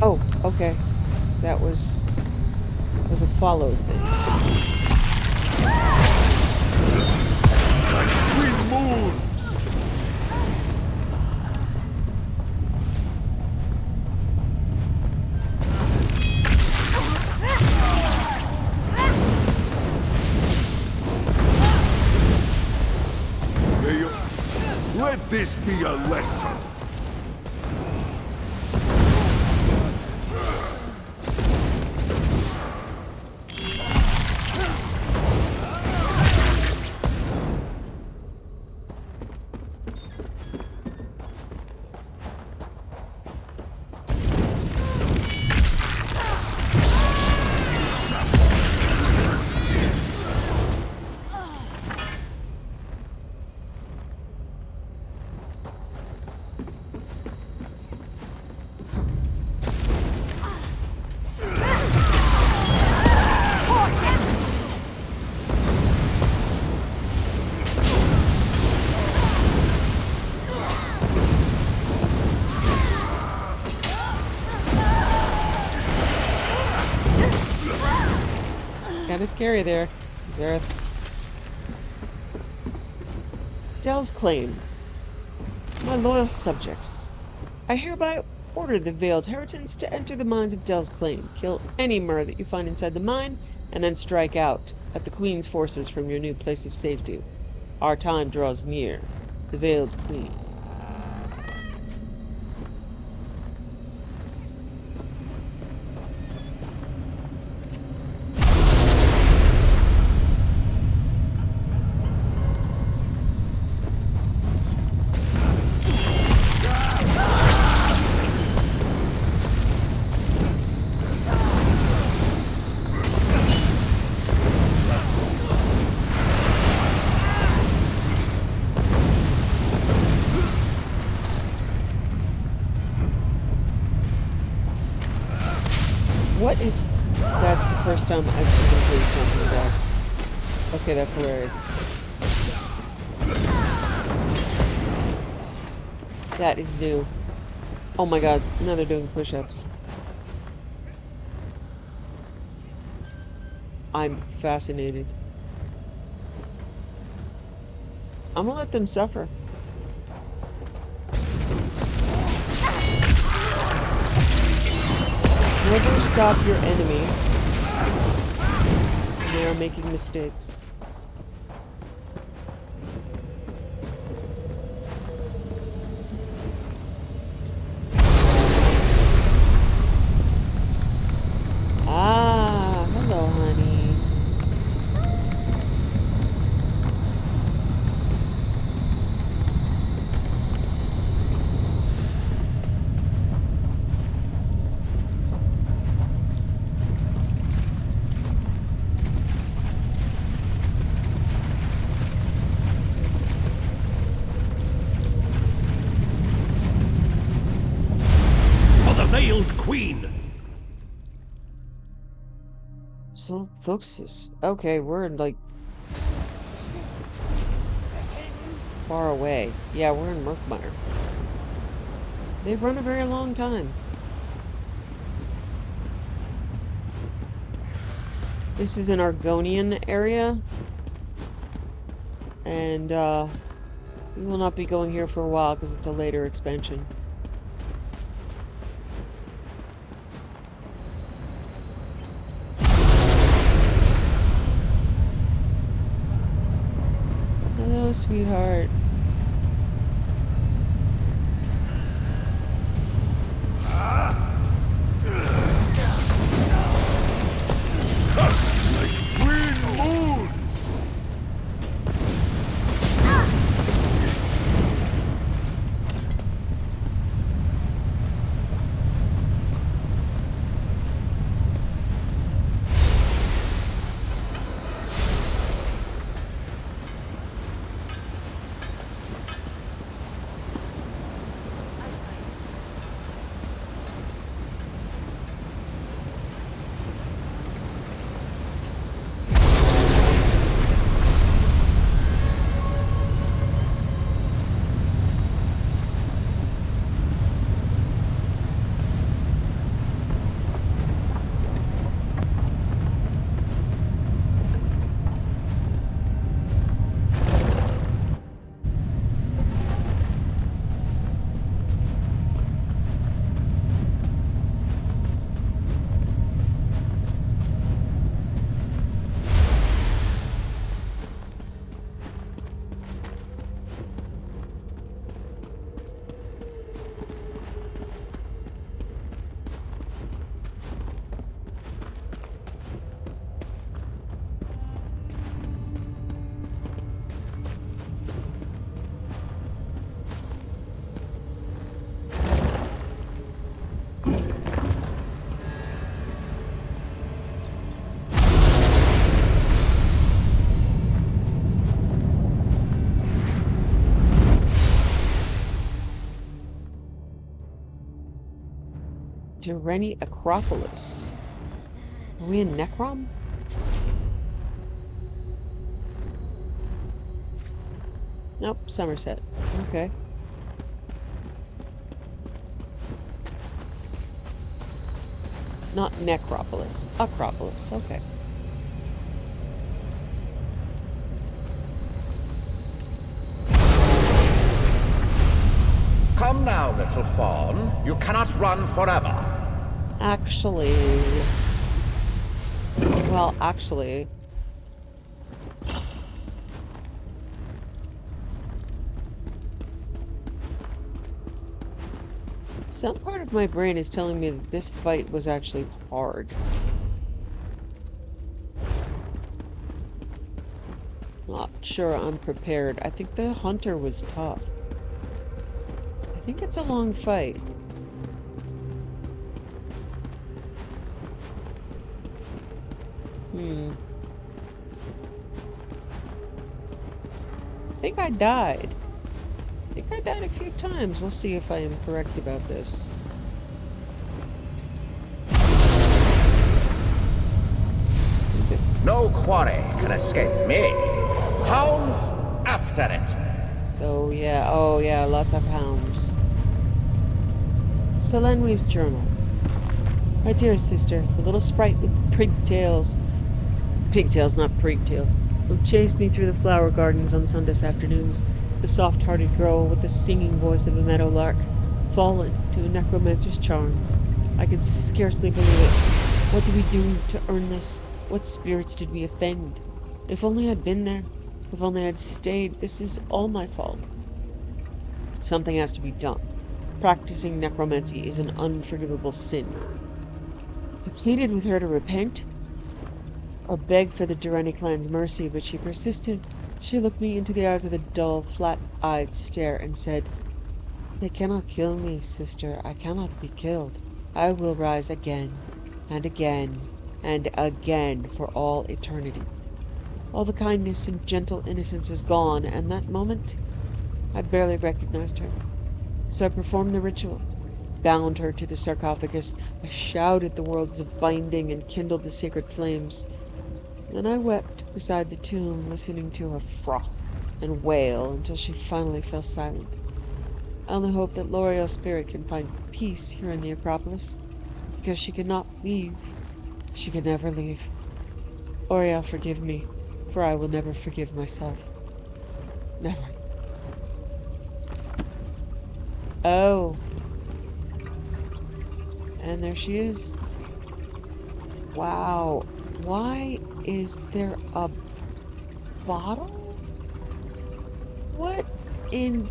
Oh, okay. That was follow thing. Wind moons! Let this be a lesson. Kinda scary there, Zerith. Del's claim. My loyal subjects, I hereby order the Veiled Heritance to enter the mines of Del's Claim. Kill any Mer that you find inside the mine, and then strike out at the Queen's forces from your new place of safety. Our time draws near. The Veiled Queen. What is... That's the first time I've seen him do jumping jacks. Okay, that's hilarious. That is new. Oh my god, now they're doing push-ups. I'm fascinated. I'm gonna let them suffer. Never stop your enemy when they are making mistakes. Ah, hello, honey. Veiled Queen! So, Fluxus. Okay, we're in, like, far away. Yeah, we're in Murkmire. They've run a very long time. This is an Argonian area. And, we will not be going here for a while because it's a later expansion. Hello, sweetheart. Wind moons! Dureni Acropolis. Are we in Necrom? Nope, Summerset. Okay. Not Necropolis. Acropolis. Okay. Come now, little fawn. You cannot run forever. Actually... Well, actually... Some part of my brain is telling me that this fight was actually hard. Not sure I'm prepared. I think the hunter was tough. I think it's a long fight. I think I died. I think I died a few times. We'll see if I am correct about this. No quarry can escape me. Hounds after it. So, yeah. Oh, yeah. Lots of hounds. Selenwe's journal. My dearest sister, the little sprite with pigtails. Pigtails, not pigtails. Who chased me through the flower gardens on Sunday afternoons. The soft-hearted girl with the singing voice of a meadowlark. Fallen to a necromancer's charms. I could scarcely believe it. What did we do to earn this? What spirits did we offend? If only I'd been there. If only I'd stayed. This is all my fault. Something has to be done. Practicing necromancy is an unforgivable sin. I pleaded with her to repent, or beg for the Dureni clan's mercy, but she persisted. She looked me into the eyes with a dull, flat-eyed stare and said, "They cannot kill me, sister. I cannot be killed. I will rise again, and again, and again for all eternity." All the kindness and gentle innocence was gone, and that moment I barely recognized her. So I performed the ritual, bound her to the sarcophagus. I shouted the words of binding and kindled the sacred flames. Then I wept beside the tomb, listening to her froth and wail until she finally fell silent. I only hope that L'Oreal's spirit can find peace here in the Acropolis, because she cannot leave. She could never leave. L'Oreal, forgive me, for I will never forgive myself. Never. Oh. And there she is. Wow. Why is there a bottle? What in...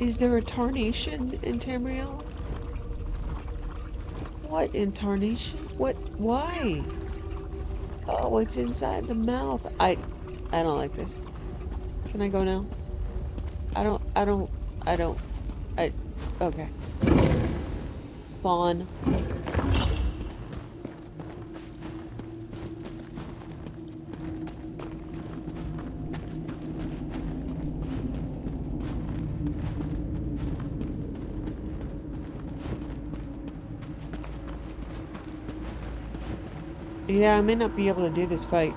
Is there a tarnation in Tamriel? What in tarnation? What? Why? Oh, it's inside the mouth. I don't like this. Can I go now? Okay. Fawn. Yeah, I may not be able to do this fight.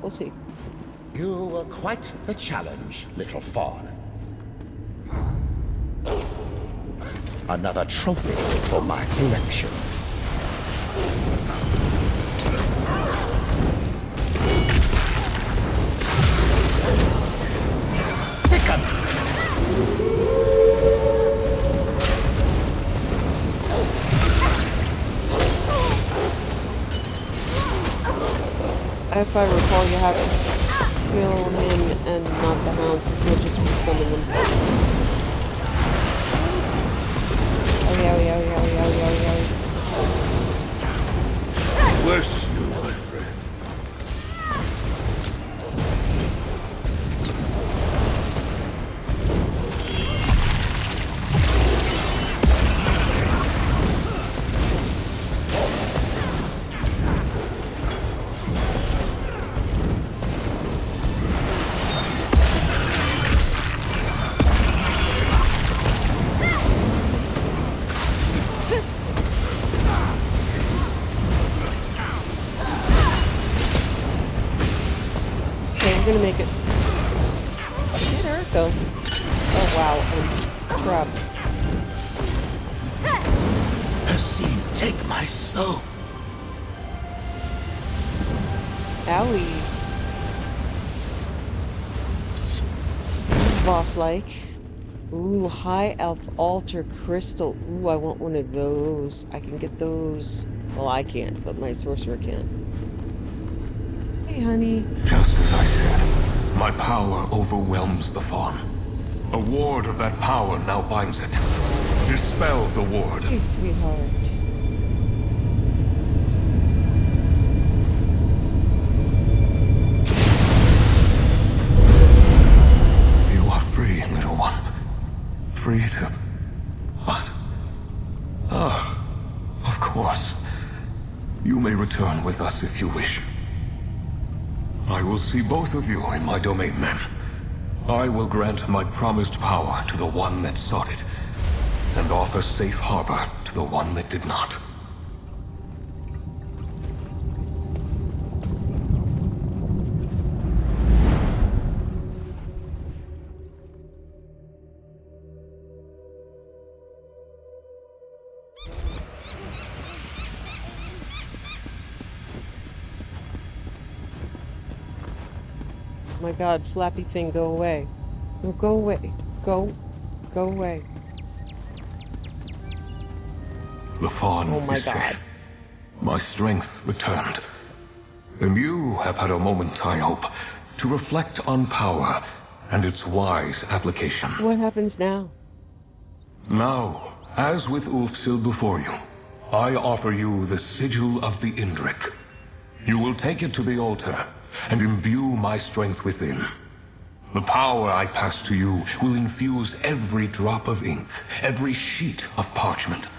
We'll see. You were quite the challenge, little fawn. Another trophy for my collection. Thicken! If I recall, you have to kill him and not the hounds, because he'll just resummon them. Oh. Bless you, my friend. We're gonna make it. It did hurt though. Oh wow, and traps. Perceive, take my soul. Owie. Boss-like. Ooh, high elf altar crystal. Ooh, I want one of those. I can get those. Well, I can't, but my sorcerer can. Hey, honey. Just as I said, my power overwhelms the fawn. A ward of that power now binds it. Dispel the ward. Hey, sweetheart. You are free, little one. Free to... what? Ah, of course. You may return with us if you wish. I will see both of you in my domain then. I will grant my promised power to the one that sought it, and offer safe harbor to the one that did not. My god, flappy thing, go away. No, go away. Go away. The fawn Oh my is god. safe. My strength returned. And you have had a moment, I hope, to reflect on power and its wise application. What happens now? Now, as with Ulfsil before you, I offer you the sigil of the Indrik. You will take it to the altar and imbue my strength within. The power I pass to you will infuse every drop of ink, every sheet of parchment,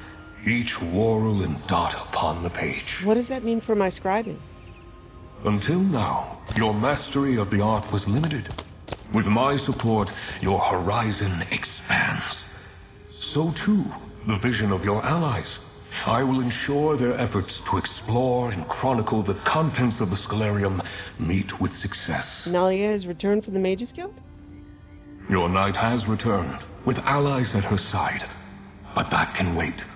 each whorl and dot upon the page. What does that mean for my scribing? Until now, your mastery of the art was limited. With my support, your horizon expands. So too, the vision of your allies. I will ensure their efforts to explore and chronicle the contents of the Scholarium meet with success. Nalia has returned from the Mages Guild? Your knight has returned, with allies at her side. But that can wait.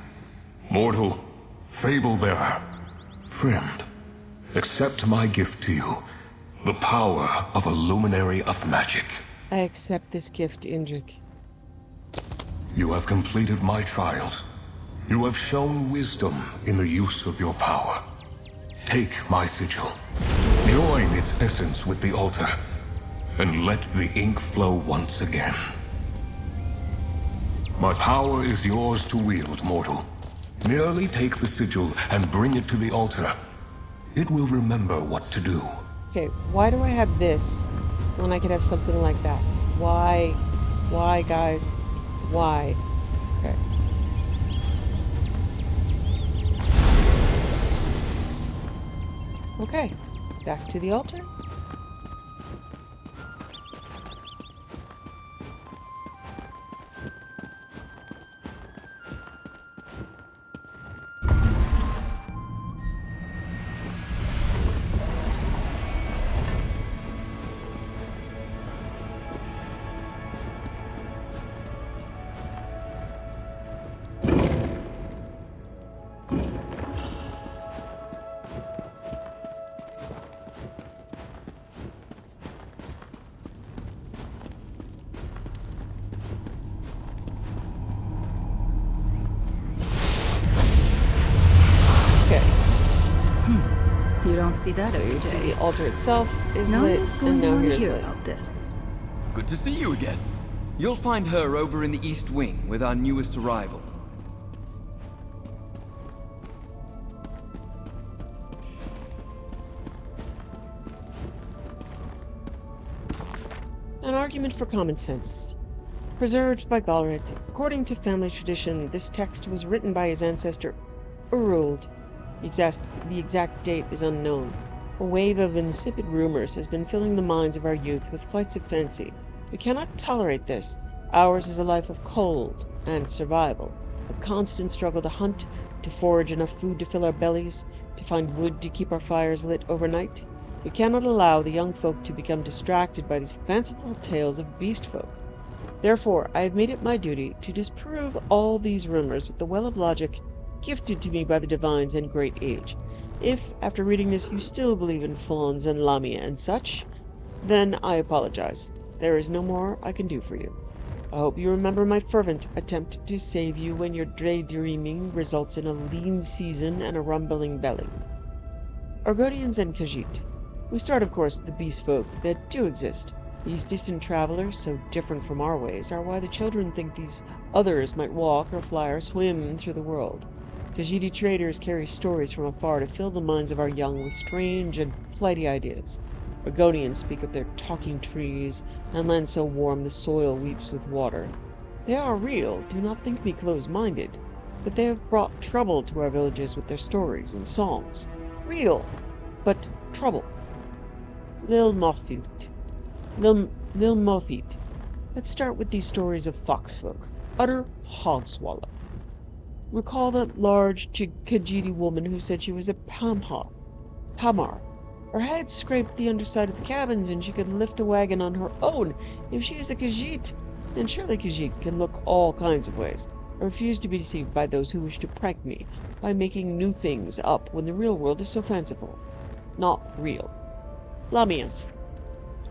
Mortal, fable-bearer, friend, accept my gift to you, the power of a luminary of magic. I accept this gift, Indrik. You have completed my trials. You have shown wisdom in the use of your power. Take my sigil. Join its essence with the altar, and let the ink flow once again. My power is yours to wield, mortal. Merely take the sigil and bring it to the altar. It will remember what to do. Okay, why do I have this when I could have something like that? Why? Why, guys? Why? Okay. Okay, back to the altar. You don't see that So every you see day. the altar itself is No lit, one's and going to now want to here's hear lit. about this. Good to see you again. You'll find her over in the East Wing with our newest arrival. An argument for common sense. Preserved by Galred. According to family tradition, this text was written by his ancestor, Uruld. The exact date is unknown. A wave of insipid rumors has been filling the minds of our youth with flights of fancy. We cannot tolerate this. Ours is a life of cold and survival. A constant struggle to hunt, to forage enough food to fill our bellies, to find wood to keep our fires lit overnight. We cannot allow the young folk to become distracted by these fanciful tales of beast folk. Therefore, I have made it my duty to disprove all these rumors with the well of logic gifted to me by the divines and great age. If, after reading this, you still believe in fawns and lamia and such, then I apologize. There is no more I can do for you. I hope you remember my fervent attempt to save you when your daydreaming results in a lean season and a rumbling belly. Argonians and Khajiit. We start, of course, with the beast folk that do exist. These distant travelers, so different from our ways, are why the children think these others might walk or fly or swim through the world. Khajiiti traders carry stories from afar to fill the minds of our young with strange and flighty ideas. Argonians speak of their talking trees and land so warm the soil weeps with water. They are real, do not think me close-minded, but they have brought trouble to our villages with their stories and songs. Real, but trouble. Lil Mothit. Let's start with these stories of foxfolk. Utter hogswallow. Recall that large Khajiiti woman who said she was a Pamar. Her head scraped the underside of the cabins and she could lift a wagon on her own. If she is a Khajiit, then surely Khajiit can look all kinds of ways. I refuse to be deceived by those who wish to prank me by making new things up when the real world is so fanciful. Not real. Lamia.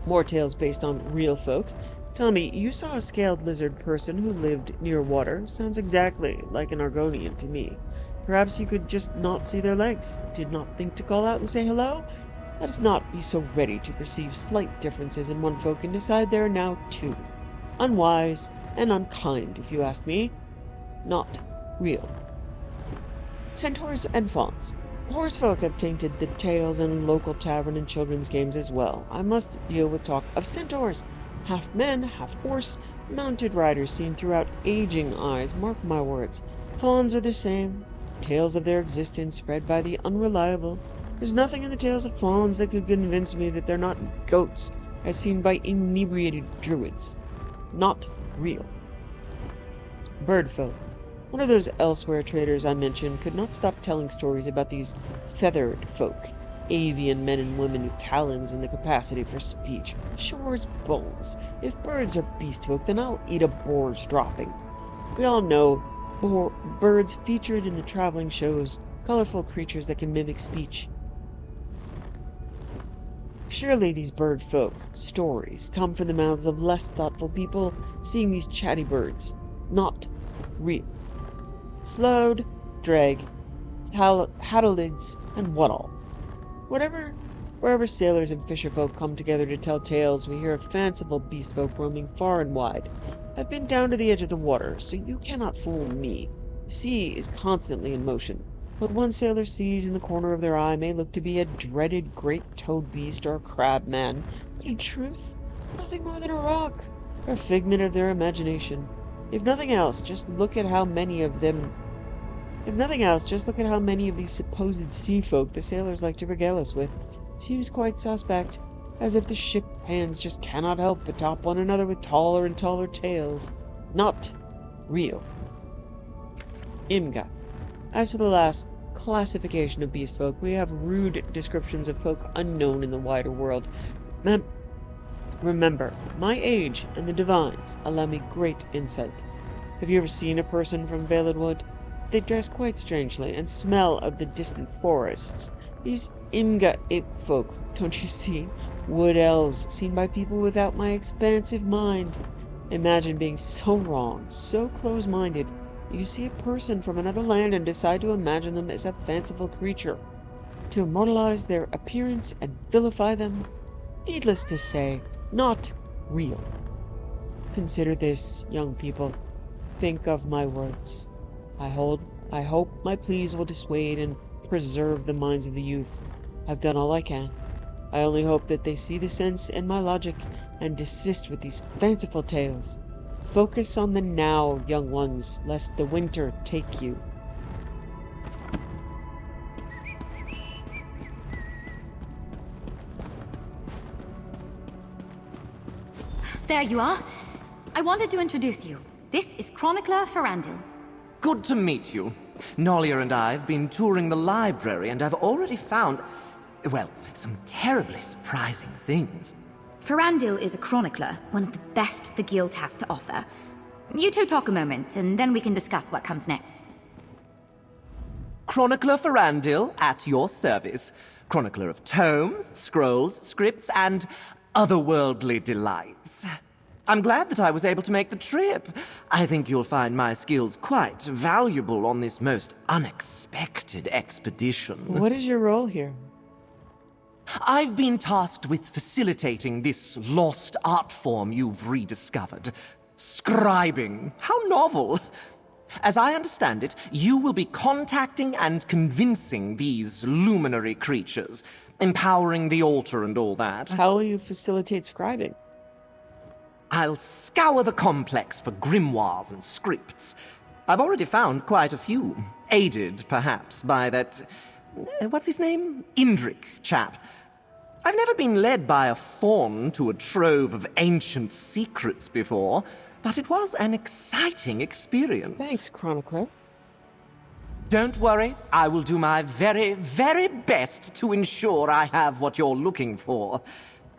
More tales based on real folk. Tommy, you saw a scaled lizard person who lived near water. Sounds exactly like an Argonian to me. Perhaps you could just not see their legs. Did not think to call out and say hello? Let us not be so ready to perceive slight differences in one folk and decide there are now two. Unwise and unkind, if you ask me. Not real. Centaurs and fawns. Horsefolk have tainted the tales in local tavern and children's games as well. I must deal with talk of centaurs. Half men, half horse, mounted riders seen throughout aging eyes. Mark my words. Fawns are the same. Tales of their existence spread by the unreliable. There's nothing in the tales of fawns that could convince me that they're not goats, as seen by inebriated druids. Not real. Birdfolk. One of those elsewhere traders I mentioned could not stop telling stories about these feathered folk, avian men and women with talons and the capacity for speech. Shore's bones. If birds are beast folk, then I'll eat a boar's dropping. We all know birds featured in the traveling shows, colorful creatures that can mimic speech. Surely these bird folk stories come from the mouths of less thoughtful people seeing these chatty birds. Not real. Slowed, drag, haddolids, and what all. Wherever sailors and fisherfolk come together to tell tales, we hear of fanciful beast folk roaming far and wide. I've been down to the edge of the water, so you cannot fool me. The sea is constantly in motion. What one sailor sees in the corner of their eye may look to be a dreaded great toad beast or a crab man, but in truth, nothing more than a rock, or a figment of their imagination. If nothing else, just look at how many of these supposed sea folk the sailors like to regale us with. Seems quite suspect, as if the ship hands just cannot help but top one another with taller and taller tales. Not real. Imga. As for the last classification of beast folk, we have rude descriptions of folk unknown in the wider world. Remember, my age and the divines allow me great insight. Have you ever seen a person from Veiled Wood? They dress quite strangely and smell of the distant forests. These Imga ape folk, don't you see? Wood elves, seen by people without my expansive mind. Imagine being so wrong, so close-minded, you see a person from another land and decide to imagine them as a fanciful creature, to immortalize their appearance and vilify them. Needless to say, not real. Consider this, young people. Think of my words. I hope my pleas will dissuade and preserve the minds of the youth. I've done all I can. I only hope that they see the sense in my logic and desist with these fanciful tales. Focus on the now, young ones, lest the winter take you. There you are. I wanted to introduce you. This is Chronicler Ferandil. Good to meet you. Nolia and I have been touring the library and I've already found... well, some terribly surprising things. Ferandil is a chronicler, one of the best the guild has to offer. You two talk a moment, and then we can discuss what comes next. Chronicler Ferandil, at your service. Chronicler of tomes, scrolls, scripts, and otherworldly delights. I'm glad that I was able to make the trip. I think you'll find my skills quite valuable on this most unexpected expedition. What is your role here? I've been tasked with facilitating this lost art form you've rediscovered. Scribing. How novel. As I understand it, you will be contacting and convincing these luminary creatures, empowering the altar and all that. How will you facilitate scribing? I'll scour the complex for grimoires and scripts. I've already found quite a few, aided, perhaps, by that... what's his name? Indrik chap. I've never been led by a faun to a trove of ancient secrets before, but it was an exciting experience. Thanks, Chronicler. Don't worry, I will do my very, very best to ensure I have what you're looking for.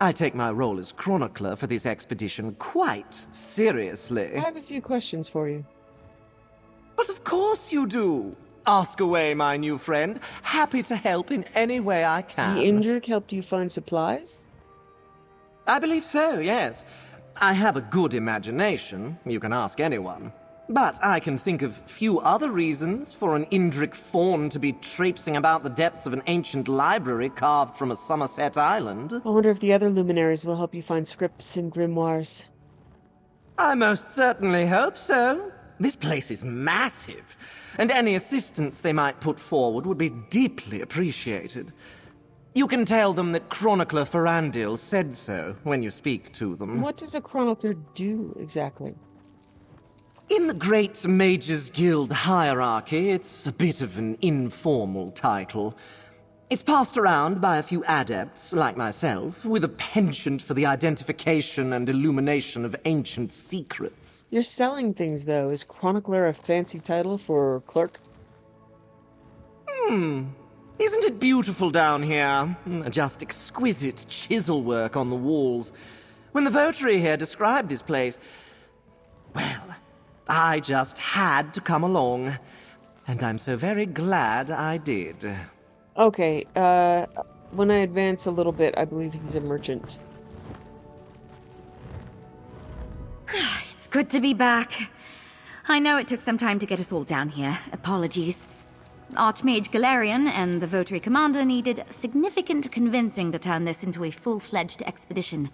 I take my role as chronicler for this expedition quite seriously. I have a few questions for you. But of course you do. Ask away, my new friend. Happy to help in any way I can. The Indrik helped you find supplies? I believe so, yes. I have a good imagination. You can ask anyone. But I can think of few other reasons for an Indrik faun to be traipsing about the depths of an ancient library carved from a Summerset island. I wonder if the other luminaries will help you find scripts and grimoires. I most certainly hope so. This place is massive, and any assistance they might put forward would be deeply appreciated. You can tell them that Chronicler Ferandil said so when you speak to them. What does a chronicler do, exactly? In the Great Mages Guild hierarchy, it's a bit of an informal title. It's passed around by a few adepts, like myself, with a penchant for the identification and illumination of ancient secrets. You're selling things, though. Is chronicler a fancy title for clerk? Isn't it beautiful down here? Just exquisite chisel work on the walls. When the votary here described this place, well, I just had to come along. And I'm so very glad I did. Okay, when I advance a little bit, I believe he's a merchant. It's good to be back. I know it took some time to get us all down here. Apologies. Archmage Galarian and the Votary Commander needed significant convincing to turn this into a full-fledged expedition.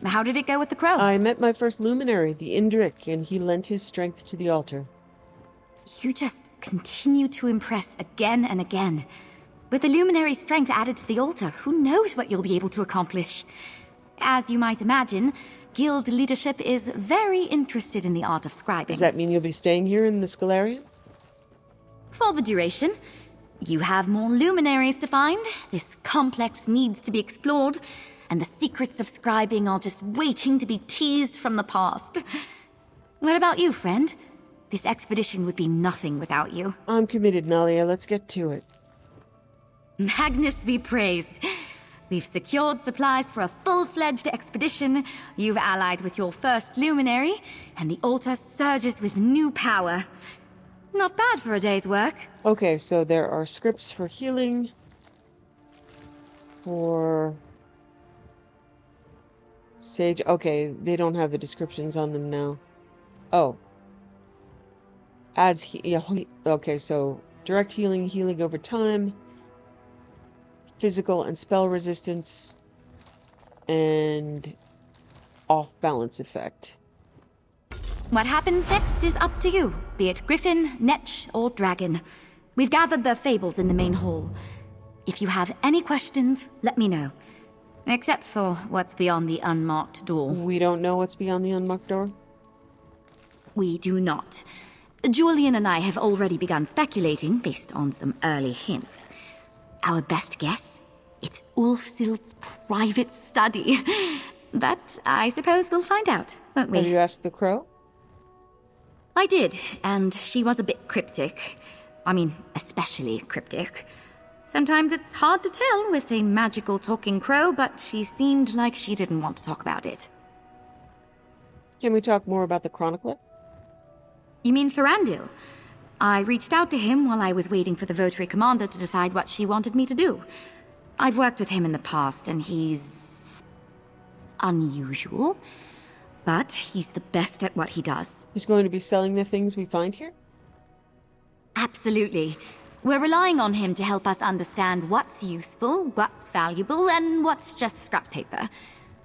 How did it go with the crow? I met my first luminary, the Indrik, and he lent his strength to the altar. You just continue to impress again and again. With the luminary's strength added to the altar, who knows what you'll be able to accomplish? As you might imagine, guild leadership is very interested in the art of scribing. Does that mean you'll be staying here in the Scalarium? For the duration. You have more luminaries to find, this complex needs to be explored, and the secrets of scribing are just waiting to be teased from the past. What about you, friend? This expedition would be nothing without you. I'm committed, Nalia. Let's get to it. Magnus be praised. We've secured supplies for a full-fledged expedition, you've allied with your first luminary, and the altar surges with new power. Not bad for a day's work. Okay, so there are scripts for healing, for sage. Okay, they don't have the descriptions on them now. Oh. Adds okay, so direct healing, healing over time, physical and spell resistance, and off-balance effect. What happens next is up to you, be it griffin, netch, or dragon. We've gathered their fables in the main hall. If you have any questions, let me know. Except for what's beyond the unmarked door. We don't know what's beyond the unmarked door? We do not. Julian and I have already begun speculating based on some early hints. Our best guess? It's Ulfsild's private study. But I suppose we'll find out, won't we? Have you asked the crow? I did, and she was a bit cryptic. I mean, especially cryptic. Sometimes it's hard to tell with a magical talking crow, but she seemed like she didn't want to talk about it. Can we talk more about the Chronicler? You mean Thorandil? I reached out to him while I was waiting for the Votary Commander to decide what she wanted me to do. I've worked with him in the past, and he's unusual, but he's the best at what he does. He's going to be selling the things we find here? Absolutely. We're relying on him to help us understand what's useful, what's valuable, and what's just scrap paper.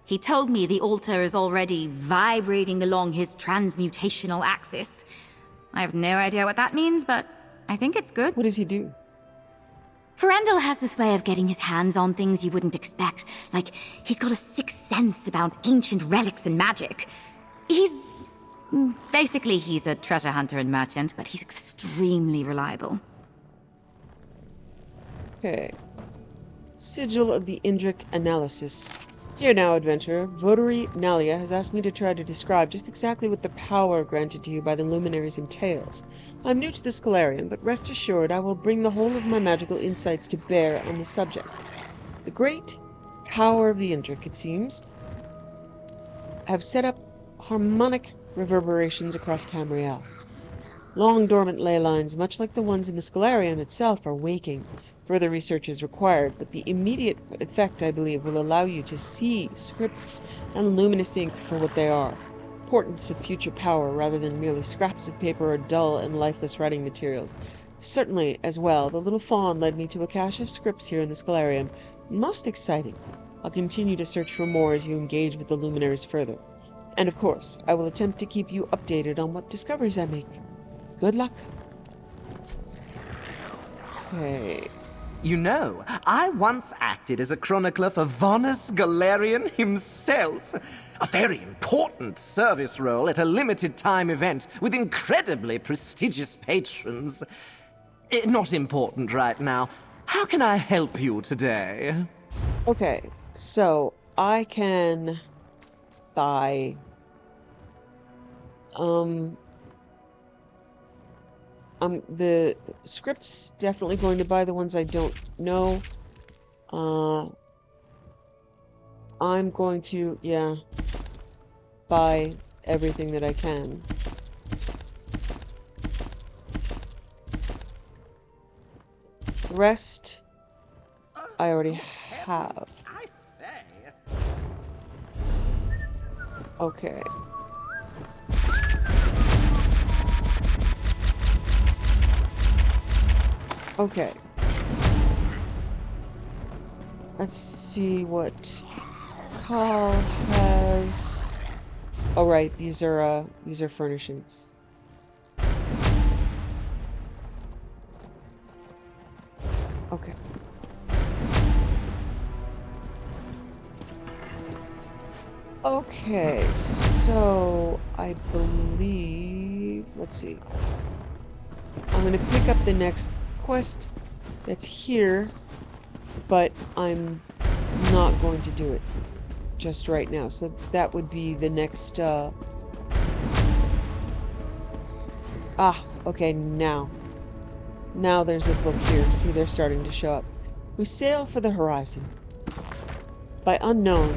He told me the altar is already vibrating along his transmutational axis. I have no idea what that means, but I think it's good. What does he do? Ferendil has this way of getting his hands on things you wouldn't expect. Like, he's got a sixth sense about ancient relics and magic. Basically, he's a treasure hunter and merchant, but he's extremely reliable. Okay. Sigil of the Indrik Analysis. Here now, adventurer. Votary Nalia has asked me to try to describe just exactly what the power granted to you by the luminaries entails. I'm new to the Scholarium, but rest assured I will bring the whole of my magical insights to bear on the subject. The great power of the Indrik, it seems, have set up harmonic reverberations across Tamriel. Long dormant ley lines, much like the ones in the Scholarium itself, are waking. Further research is required, but the immediate effect, I believe, will allow you to see scripts and luminous ink for what they are. Portents of future power rather than merely scraps of paper or dull and lifeless writing materials. Certainly, as well, the little fawn led me to a cache of scripts here in the Scholarium. Most exciting. I'll continue to search for more as you engage with the luminaries further. And of course, I will attempt to keep you updated on what discoveries I make. Good luck. Okay. You know, I once acted as a chronicler for Vonus Galerian himself. A very important service role at a limited-time event with incredibly prestigious patrons. Not important right now. How can I help you today? Okay, so I can buy... the scripts, definitely going to buy the ones I don't know. I'm going to, buy everything that I can. The rest, I already have. Okay. Okay. Let's see what Carl has. Oh right, these are furnishings. Okay. Okay, so I believe, let's see. I'm going to pick up the next quest that's here, but I'm not going to do it just right now. So that would be the next, okay, now there's a book here. See, they're starting to show up. We sail for the horizon. By unknown.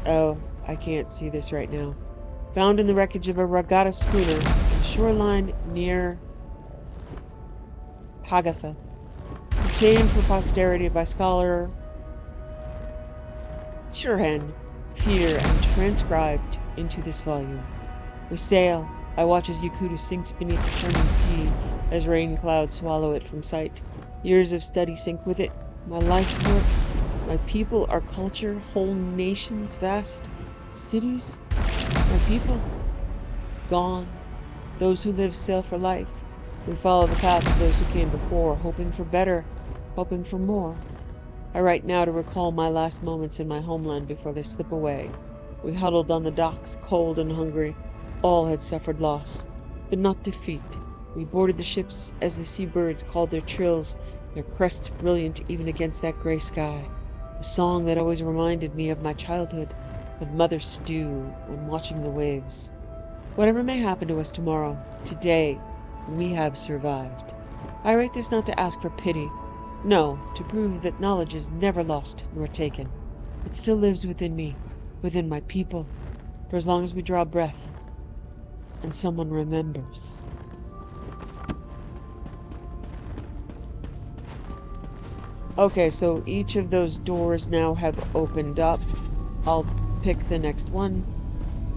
Oh, I can't see this right now. Found in the wreckage of a regatta schooner on the shoreline near Hagatha. Obtained for posterity by scholar Churhen Fear and transcribed into this volume. We sail. I watch as Yakuta sinks beneath the churning sea as rain clouds swallow it from sight. Years of study sink with it. My life's work. My people, our culture, whole nations, vast cities. My people, gone. Those who live sail for life. We follow the path of those who came before, hoping for better, hoping for more. I write now to recall my last moments in my homeland before they slip away. We huddled on the docks, cold and hungry. All had suffered loss, but not defeat. We boarded the ships as the seabirds called their trills, their crests brilliant even against that gray sky. A song that always reminded me of my childhood, of Mother Stew when watching the waves. Whatever may happen to us tomorrow, today, we have survived. I write this not to ask for pity, No, to prove that knowledge is never lost nor taken. It still lives within me, within my people, for as long as we draw breath, and someone remembers. Okay, so each of those doors now have opened up. I'll pick the next one.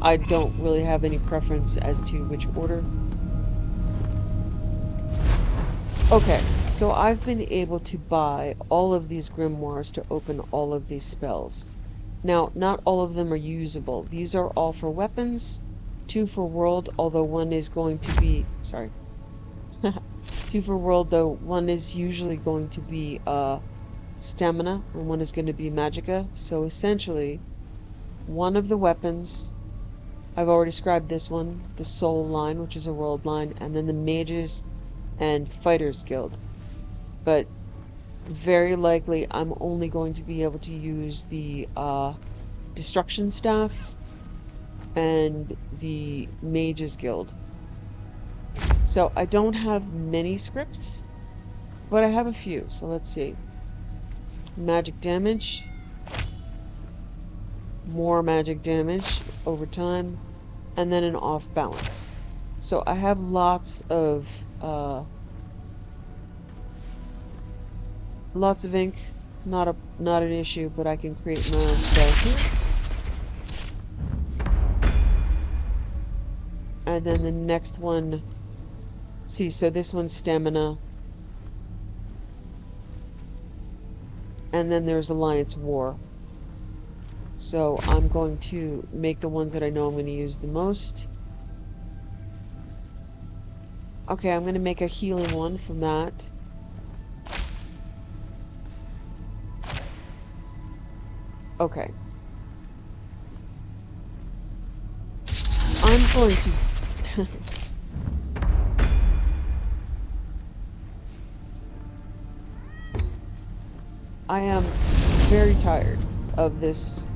I don't really have any preference as to which order. Okay, so I've been able to buy all of these grimoires to open all of these spells. Now, not all of them are usable. These are all for weapons, 2 for world, although one is going to be... Sorry. 2 for world, though one is usually going to be stamina, and one is going to be magicka. So essentially, one of the weapons, I've already described this one, the soul line, which is a world line, and then the mages and fighters guild. But very likely I'm only going to be able to use the destruction staff and the mages guild. So I don't have many scripts, but I have a few. So let's see. Magic damage, more magic damage over time, and then an off balance. So I have lots of ink, not an issue, but I can create my own spell here. And then the next one, see, so this one's stamina. And then there's Alliance War. So I'm going to make the ones that I know I'm going to use the most. Okay, I'm going to make a healing one from that. Okay. I'm going to... I am very tired of this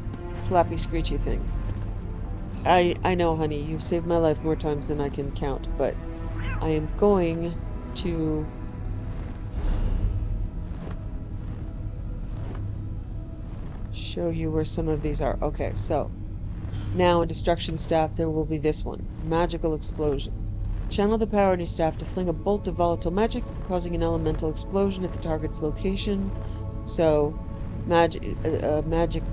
flappy screechy thing. I know, honey, you've saved my life more times than I can count, but I am going to show you where some of these are. Okay, so now in Destruction Staff there will be this one, Magical Explosion. Channel the power in your staff to fling a bolt of volatile magic, causing an elemental explosion at the target's location. So, magic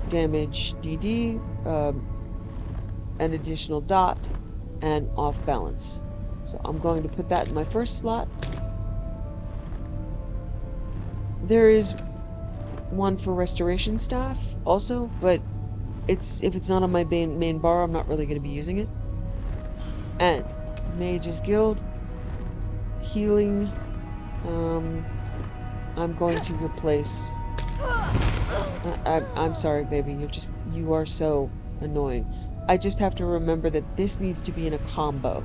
damage DD, an additional dot, and off balance. So I'm going to put that in my first slot. There is one for Restoration Staff also, but if it's not on my main bar, I'm not really going to be using it. And Mage's Guild, healing, I'm going to replace... I'm sorry, baby, you are so annoying. I just have to remember that this needs to be in a combo.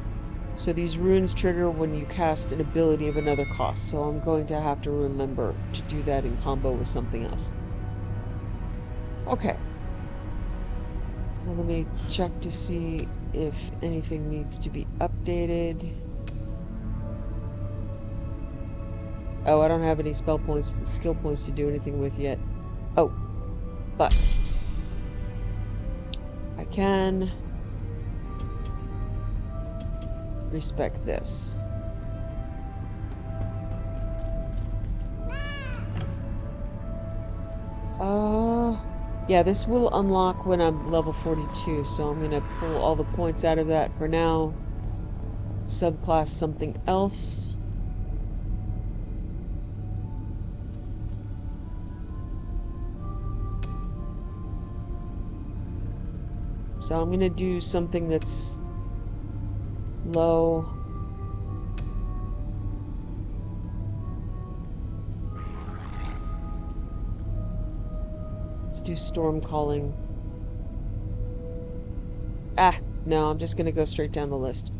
So these runes trigger when you cast an ability of another cost, so I'm going to have to remember to do that in combo with something else. Okay. So let me check to see if anything needs to be updated. Oh, I don't have any skill points to do anything with yet. Oh, but I can respec this. Yeah, this will unlock when I'm level 42, so I'm gonna pull all the points out of that for now. Subclass something else. So I'm gonna do something that's low. Let's do Storm Calling. No, I'm just gonna go straight down the list.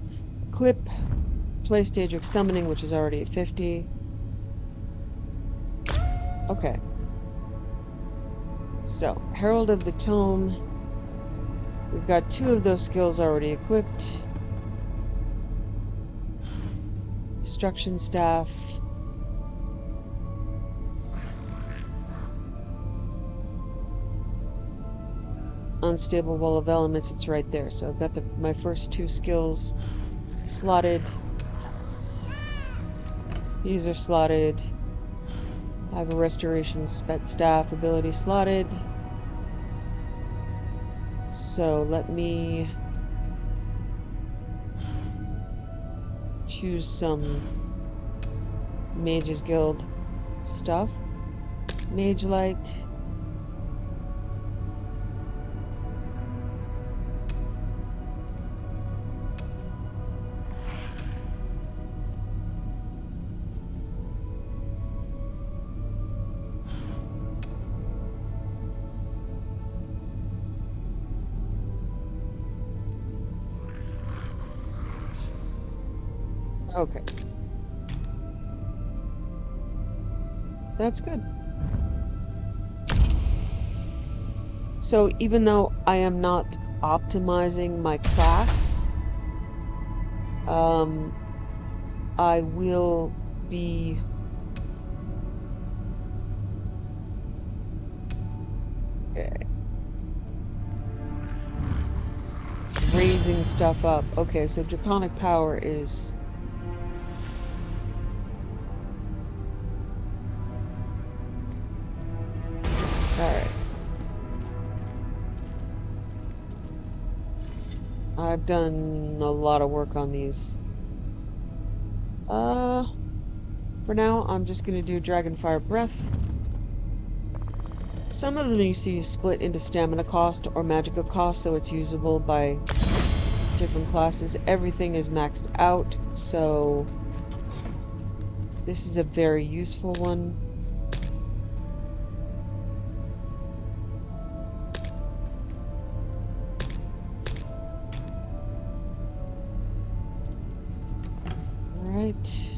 Equip, play Stageric Summoning, which is already at 50. Okay. So, Herald of the Tome. We've got 2 of those skills already equipped. Destruction Staff. unstable wall of elements, it's right there. So I've got my first 2 skills slotted. These are slotted. I have a restoration staff ability slotted. So let me choose some Mage's Guild stuff. Mage Light. Okay. That's good. So even though I am not optimizing my class, I will be raising stuff up. Okay, so Draconic Power is... Alright. I've done a lot of work on these. For now, I'm just gonna do Dragonfire Breath. Some of them you see split into stamina cost or magical cost, so it's usable by different classes. Everything is maxed out, so this is a very useful one. Alright.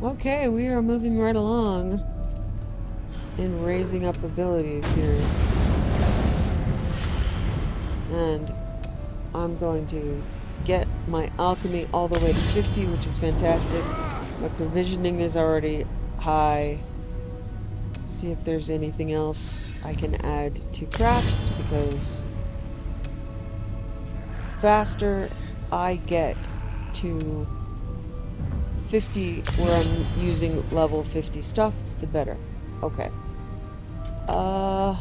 Okay, we are moving right along in raising up abilities here. And I'm going to get my alchemy all the way to 50, which is fantastic. My provisioning is already high. See if there's anything else I can add to crafts, because the faster I get to 50 where I'm using level 50 stuff, the better. Okay. I'm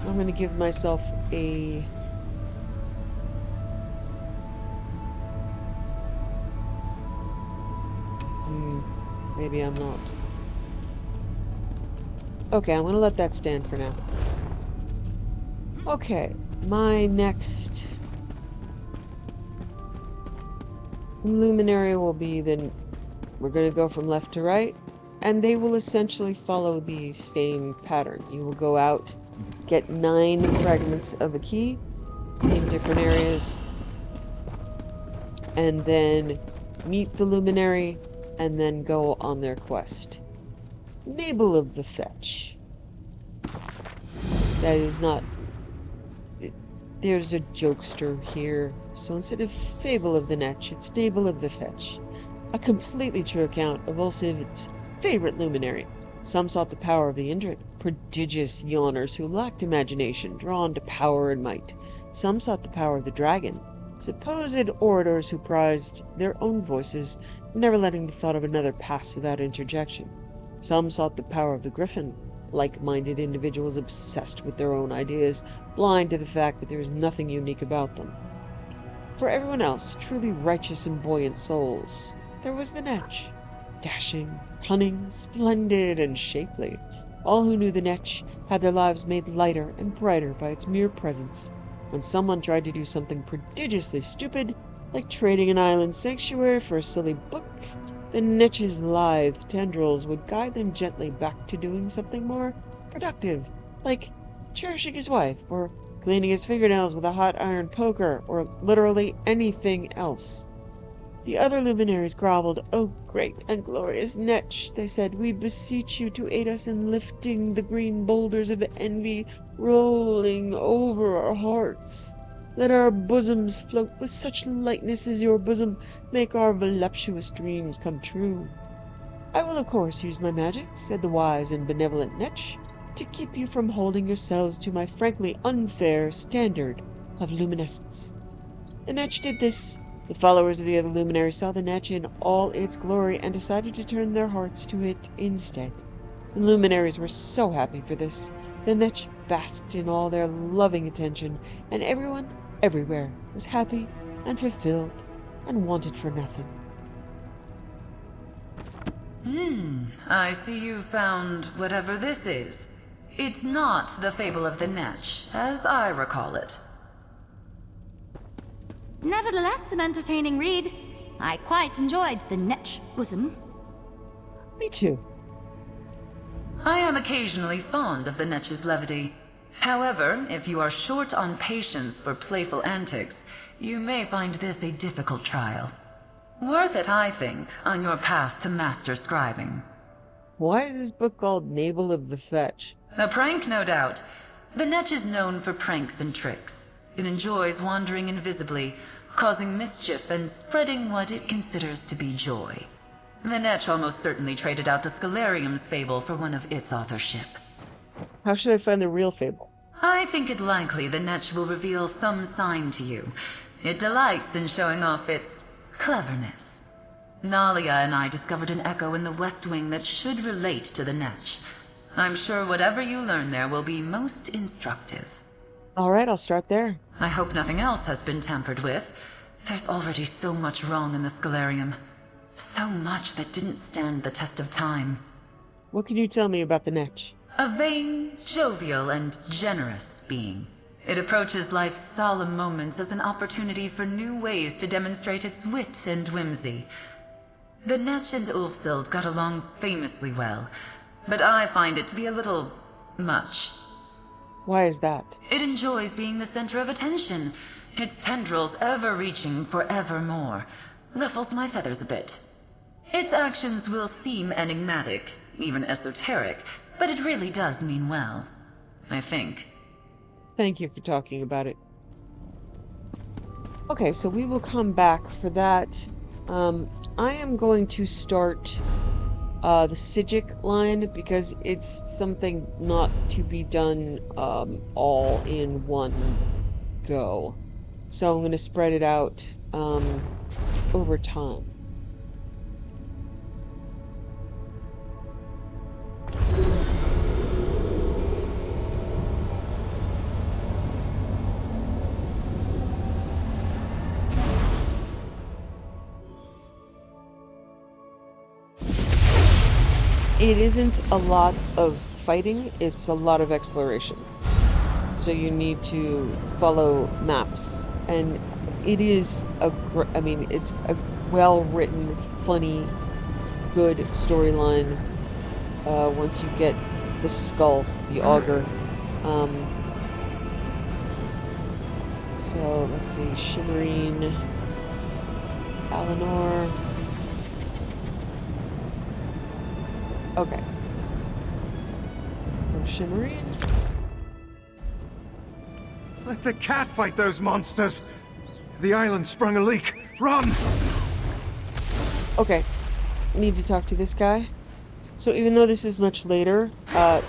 gonna give myself a... maybe I'm not. Okay, I'm gonna let that stand for now. Okay, my next luminary will be then... We're gonna go from left to right, and they will essentially follow the same pattern. You will go out, get 9 fragments of a key in different areas, and then meet the luminary, and then go on their quest. Nabal of the Fetch. That is not... There's a jokester here, so instead of Fable of the Netch, it's Nabal of the Fetch. A completely true account of Ulcivit's favorite luminary. Some sought the power of the Indrik, prodigious yawners who lacked imagination, drawn to power and might. Some sought the power of the dragon, supposed orators who prized their own voices, never letting the thought of another pass without interjection. Some sought the power of the griffin, like-minded individuals obsessed with their own ideas, blind to the fact that there is nothing unique about them. For everyone else, truly righteous and buoyant souls, there was the Netch. Dashing, cunning, splendid, and shapely. All who knew the Netch had their lives made lighter and brighter by its mere presence. When someone tried to do something prodigiously stupid, like trading an island sanctuary for a silly book, the Netch's lithe tendrils would guide them gently back to doing something more productive, like cherishing his wife, or cleaning his fingernails with a hot iron poker, or literally anything else. The other luminaries groveled. "Oh, great and glorious Netch," they said, "we beseech you to aid us in lifting the green boulders of envy rolling over our hearts. Let our bosoms float with such lightness as your bosom. Make our voluptuous dreams come true." "I will of course use my magic," said the wise and benevolent Netch, "to keep you from holding yourselves to my frankly unfair standard of luminescence." The Netch did this. The followers of the other luminaries saw the Netch in all its glory and decided to turn their hearts to it instead. The luminaries were so happy for this. The Netch basked in all their loving attention, and everyone, everywhere, was happy and fulfilled and wanted for nothing. I see you found whatever this is. It's not the Fable of the Netch, as I recall it. Nevertheless, an entertaining read. I quite enjoyed the Netch bosom. Me too. I am occasionally fond of the Netch's levity. However, if you are short on patience for playful antics, you may find this a difficult trial. Worth it, I think, on your path to master scribing. Why is this book called Navel of the Fetch? A prank, no doubt. The Netch is known for pranks and tricks. It enjoys wandering invisibly, causing mischief and spreading what it considers to be joy. The Netch almost certainly traded out the Scalarium's fable for one of its authorship. How should I find the real fable? I think it likely the Netch will reveal some sign to you. It delights in showing off its cleverness. Nalia and I discovered an echo in the West Wing that should relate to the Netch. I'm sure whatever you learn there will be most instructive. All right, I'll start there. I hope nothing else has been tampered with. There's already so much wrong in the Scalarium. So much that didn't stand the test of time. What can you tell me about the Netch? A vain, jovial, and generous being. It approaches life's solemn moments as an opportunity for new ways to demonstrate its wit and whimsy. The Netch and Ulfsild got along famously well, but I find it to be a little much. Why is that? It enjoys being the center of attention. Its tendrils ever-reaching for evermore. Ruffles my feathers a bit. Its actions will seem enigmatic, even esoteric, but it really does mean well. I think. Thank you for talking about it. Okay, so we will come back for that. I am going to start the Psijic line because it's something not to be done all in one go. So I'm going to spread it out over time. It isn't a lot of fighting, it's a lot of exploration. So you need to follow maps. And it is it's a well-written, funny, good storyline once you get the skull, the auger. So, let's see, Shimmerine, Alinor. Okay. Or Shimmerine? Let the cat fight those monsters! The island sprung a leak! Run! Okay. Need to talk to this guy. So even though this is much later,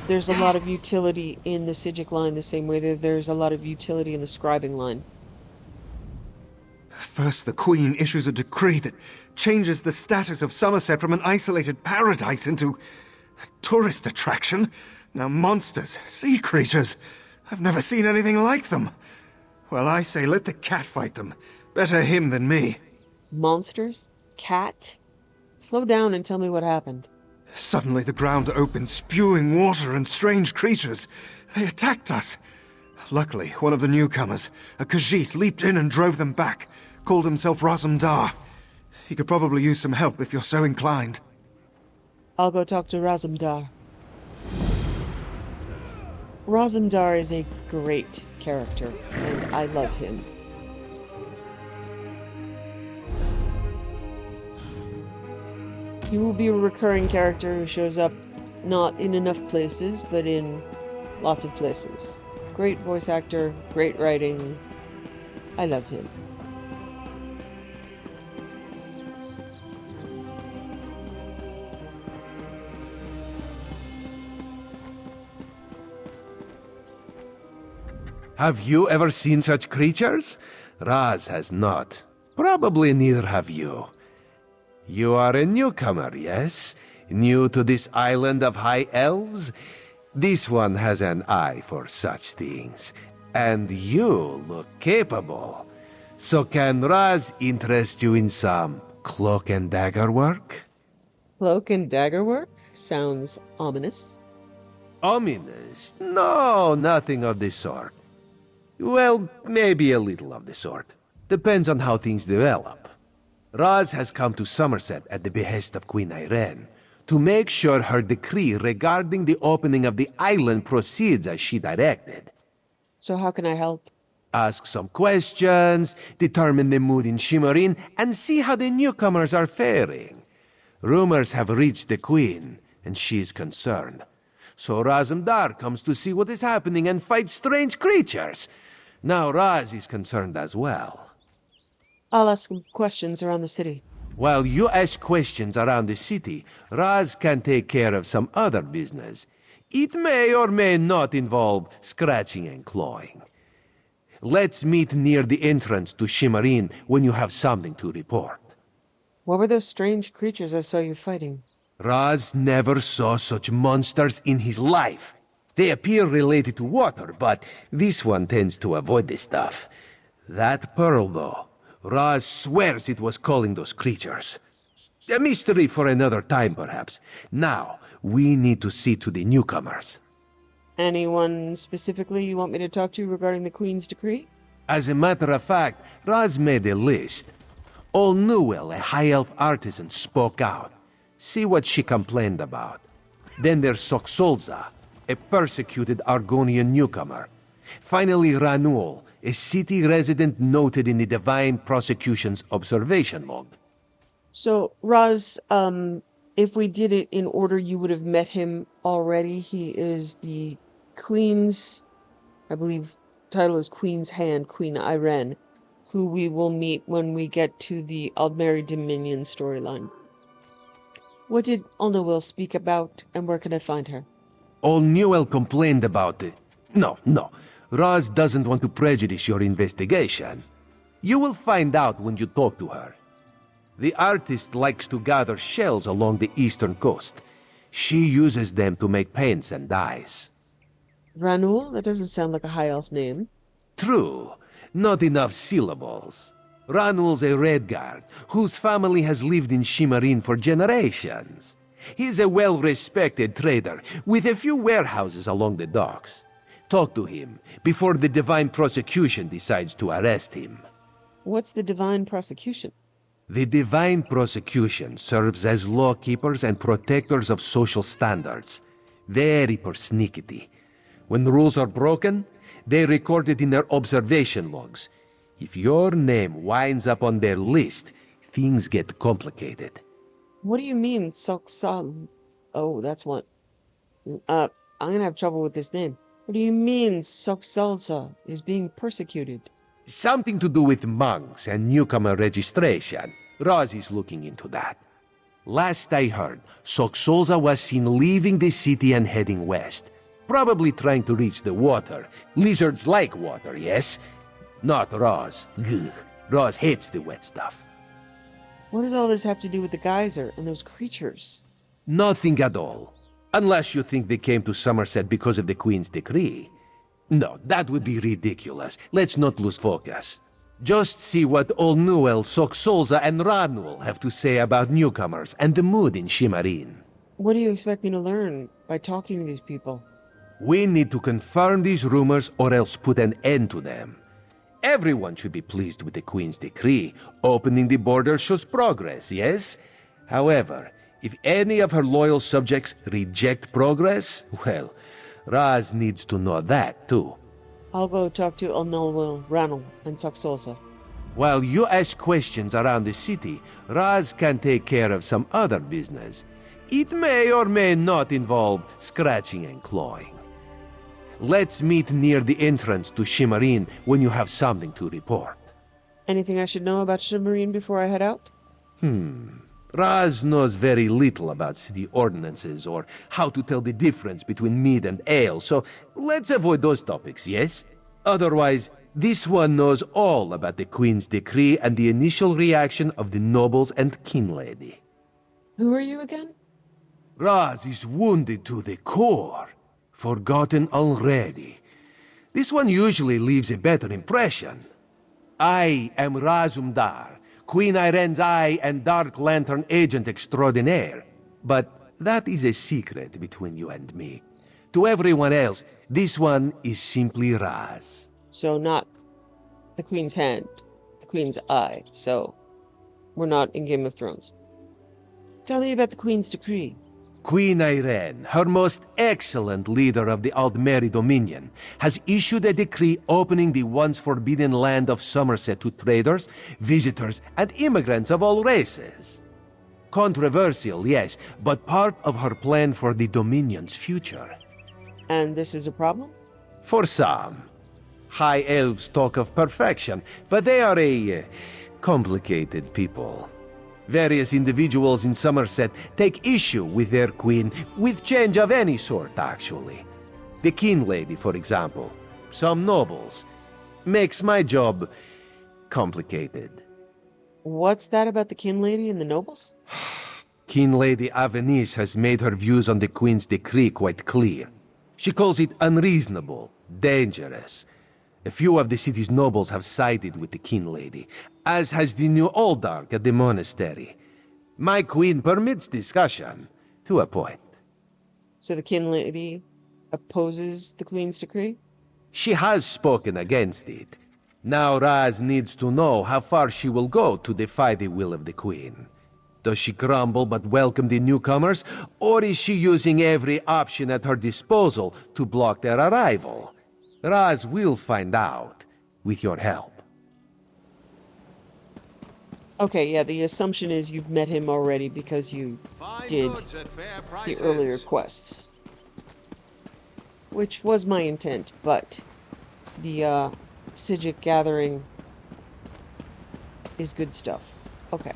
there's a lot of utility in the Psijic line the same way that there's a lot of utility in the scribing line. First, the Queen issues a decree that changes the status of Summerset from an isolated paradise into a tourist attraction. Now monsters, sea creatures, I've never seen anything like them. Well, I say let the cat fight them. Better him than me. Monsters? Cat? Slow down and tell me what happened. Suddenly the ground opened, spewing water and strange creatures. They attacked us. Luckily, one of the newcomers, a Khajiit, leaped in and drove them back. Called himself Razumdar. He could probably use some help if you're so inclined. I'll go talk to Razumdar. Razumdar is a great character, and I love him. He will be a recurring character who shows up not in enough places, but in lots of places. Great voice actor, great writing. I love him. Have you ever seen such creatures? Raz has not. Probably neither have you. You are a newcomer, yes? New to this island of high elves? This one has an eye for such things. And you look capable. So can Raz interest you in some cloak and dagger work? Cloak and dagger work? Sounds ominous. Ominous? No, nothing of the sort. Well, maybe a little of the sort. Depends on how things develop. Raz has come to Summerset at the behest of Queen Irene to make sure her decree regarding the opening of the island proceeds as she directed. So how can I help? Ask some questions, determine the mood in Shimmerin, and see how the newcomers are faring. Rumors have reached the Queen, and she is concerned. So Razumdar comes to see what is happening and fight strange creatures. Now Raz is concerned as well. I'll ask him questions around the city. While you ask questions around the city, Raz can take care of some other business. It may or may not involve scratching and clawing. Let's meet near the entrance to Shimmerin when you have something to report. What were those strange creatures I saw you fighting? Raz never saw such monsters in his life. They appear related to water, but this one tends to avoid this stuff. That pearl, though, Raz swears it was calling those creatures. A mystery for another time, perhaps. Now, we need to see to the newcomers. Anyone specifically you want me to talk to regarding the Queen's decree? As a matter of fact, Raz made a list. Old Newell, a high elf artisan, spoke out. See what she complained about. Then there's Soxolza, a persecuted Argonian newcomer. Finally, Ranul, a city resident noted in the Divine Prosecution's observation log. So, Raz, if we did it in order, you would have met him already. He is the Queen's, I believe, title is Queen's Hand, Queen Irene, who we will meet when we get to the Aldmeri Dominion storyline. What did Ulnawil speak about, and where can I find her? Old Newell complained about it. No. Raz doesn't want to prejudice your investigation. You will find out when you talk to her. The artist likes to gather shells along the eastern coast. She uses them to make paints and dyes. Ranul? That doesn't sound like a high elf name. True. Not enough syllables. Ranul's a Redguard, whose family has lived in Shimmerin for generations. He's a well-respected trader, with a few warehouses along the docks. Talk to him, before the Divine Prosecution decides to arrest him. What's the Divine Prosecution? The Divine Prosecution serves as law-keepers and protectors of social standards. Very persnickety. When rules are broken, they record it in their observation logs. If your name winds up on their list, things get complicated. What do you mean, Soxal? Oh, that's one. I'm gonna have trouble with this name. What do you mean, Soxalza is being persecuted? Something to do with monks and newcomer registration. Raz is looking into that. Last I heard, Soxolza was seen leaving the city and heading west. Probably trying to reach the water. Lizards like water, yes? Not Raz. Ugh. Raz hates the wet stuff. What does all this have to do with the geyser and those creatures? Nothing at all. Unless you think they came to Summerset because of the Queen's decree. No, that would be ridiculous. Let's not lose focus. Just see what old Newell, Soxolza, and Ranul have to say about newcomers and the mood in Shimmerin. What do you expect me to learn by talking to these people? We need to confirm these rumors or else put an end to them. Everyone should be pleased with the Queen's decree. Opening the border shows progress, yes? However, if any of her loyal subjects reject progress, well, Raz needs to know that too. I'll go talk to Ulnulwil, Ranul, and Soxolza. While you ask questions around the city, Raz can take care of some other business. It may or may not involve scratching and clawing. Let's meet near the entrance to Shimmerine when you have something to report. Anything I should know about Shimmerine before I head out? Raz knows very little about city ordinances or how to tell the difference between mead and ale, so let's avoid those topics, yes? Otherwise, this one knows all about the Queen's decree and the initial reaction of the nobles and kin lady. Who are you again? Raz is wounded to the core. Forgotten already. This one usually leaves a better impression. I am Razumdar, Queen Irene's eye and Dark Lantern agent extraordinaire. But that is a secret between you and me. To everyone else, this one is simply Raz. So not the Queen's hand, the Queen's eye. So we're not in Game of Thrones. Tell me about the Queen's decree. Queen Irene, her most excellent leader of the Aldmeri Dominion, has issued a decree opening the once forbidden land of Summerset to traders, visitors, and immigrants of all races. Controversial, yes, but part of her plan for the Dominion's future. And this is a problem? For some. High elves talk of perfection, but they are a complicated people. Various individuals in Summerset take issue with their queen, with change of any sort, actually. The kin lady, for example, some nobles. Makes my job complicated. What's that about the kin lady and the nobles? Kin Lady Avenice has made her views on the Queen's decree quite clear. She calls it unreasonable, dangerous. A few of the city's nobles have sided with the Kin Lady, as has the new Oldark at the monastery. My queen permits discussion, to a point. So the kin lady opposes the Queen's decree? She has spoken against it. Now Raz needs to know how far she will go to defy the will of the Queen. Does she grumble but welcome the newcomers, or is she using every option at her disposal to block their arrival? Raz will find out, with your help. Okay, yeah, the assumption is you've met him already because you did the earlier quests. Which was my intent, but the Psijic gathering is good stuff. Okay.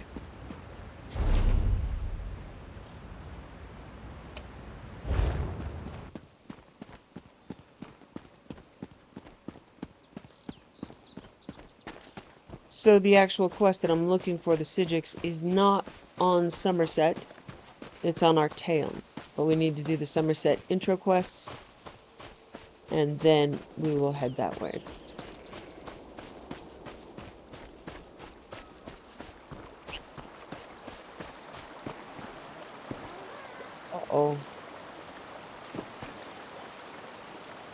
So the actual quest that I'm looking for, the Psijics, is not on Summerset. It's on Artaeum. But we need to do the Summerset intro quests, and then we will head that way. Uh-oh.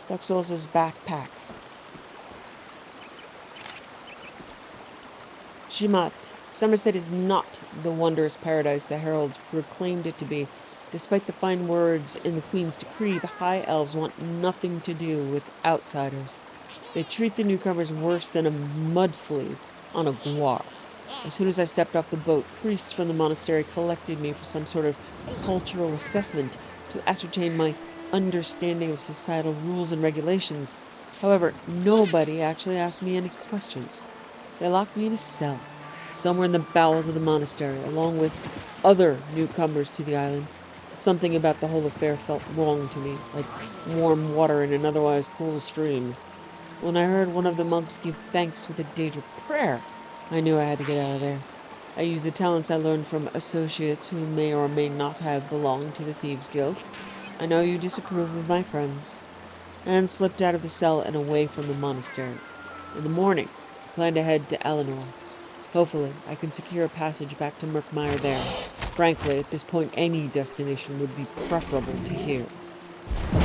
Zuxos' backpack. Shimat, Summerset is not the wondrous paradise the heralds proclaimed it to be. Despite the fine words in the Queen's decree, the High Elves want nothing to do with outsiders. They treat the newcomers worse than a mud flea on a guar. As soon as I stepped off the boat, priests from the monastery collected me for some sort of cultural assessment to ascertain my understanding of societal rules and regulations. However, nobody actually asked me any questions. They locked me in a cell, somewhere in the bowels of the monastery, along with other newcomers to the island. Something about the whole affair felt wrong to me, like warm water in an otherwise cool stream. When I heard one of the monks give thanks with a Daedra prayer, I knew I had to get out of there. I used the talents I learned from associates who may or may not have belonged to the Thieves' Guild. I know you disapprove of my friends. And slipped out of the cell and away from the monastery. In the morning, I plan to head to Eleanor. Hopefully, I can secure a passage back to Murkmire there. Frankly, at this point, any destination would be preferable to here. So.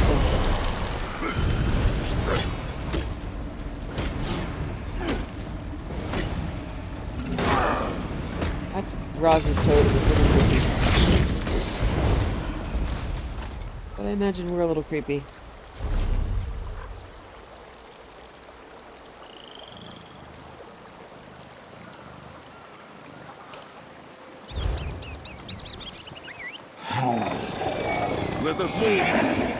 That's Raz's totem, it's a little creepy. But I imagine we're a little creepy. Let us move!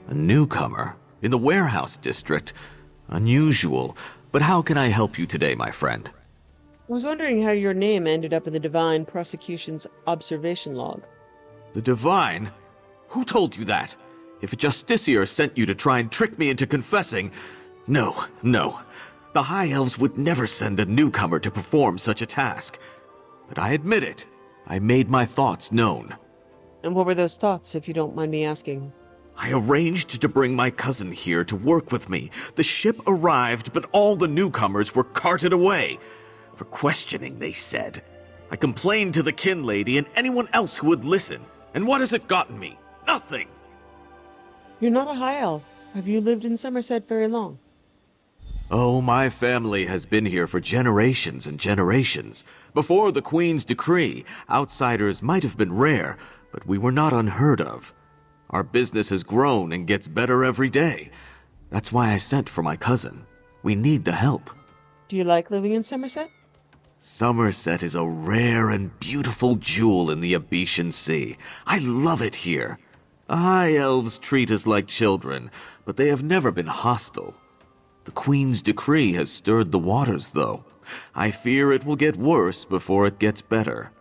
A newcomer? In the warehouse district? Unusual. But how can I help you today, my friend? I was wondering how your name ended up in the Divine Prosecution's observation log. The Divine? Who told you that? If a Justiciar sent you to try and trick me into confessing... No. The High Elves would never send a newcomer to perform such a task. But I admit it. I made my thoughts known. And what were those thoughts, if you don't mind me asking? I arranged to bring my cousin here to work with me. The ship arrived, but all the newcomers were carted away. For questioning, they said. I complained to the kin lady and anyone else who would listen. And what has it gotten me? Nothing! You're not a High Elf. Have you lived in Summerset very long? Oh, my family has been here for generations and generations. Before the Queen's decree, outsiders might have been rare, but we were not unheard of. Our business has grown and gets better every day. That's why I sent for my cousin. We need the help. Do you like living in Summerset? Summerset is a rare and beautiful jewel in the Abetian Sea. I love it here. The High Elves treat us like children, but they have never been hostile. The Queen's decree has stirred the waters, though. I fear it will get worse before it gets better.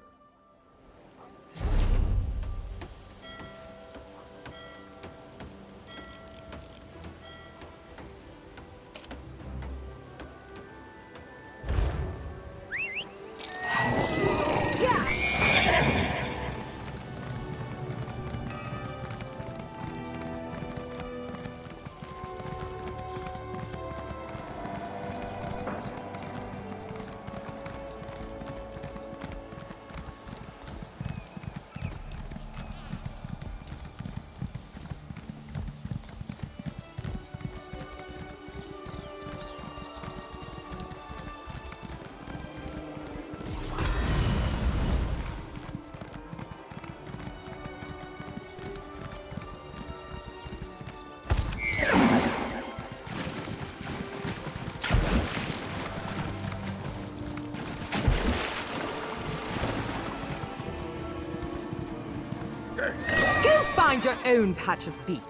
Find your own patch of beach.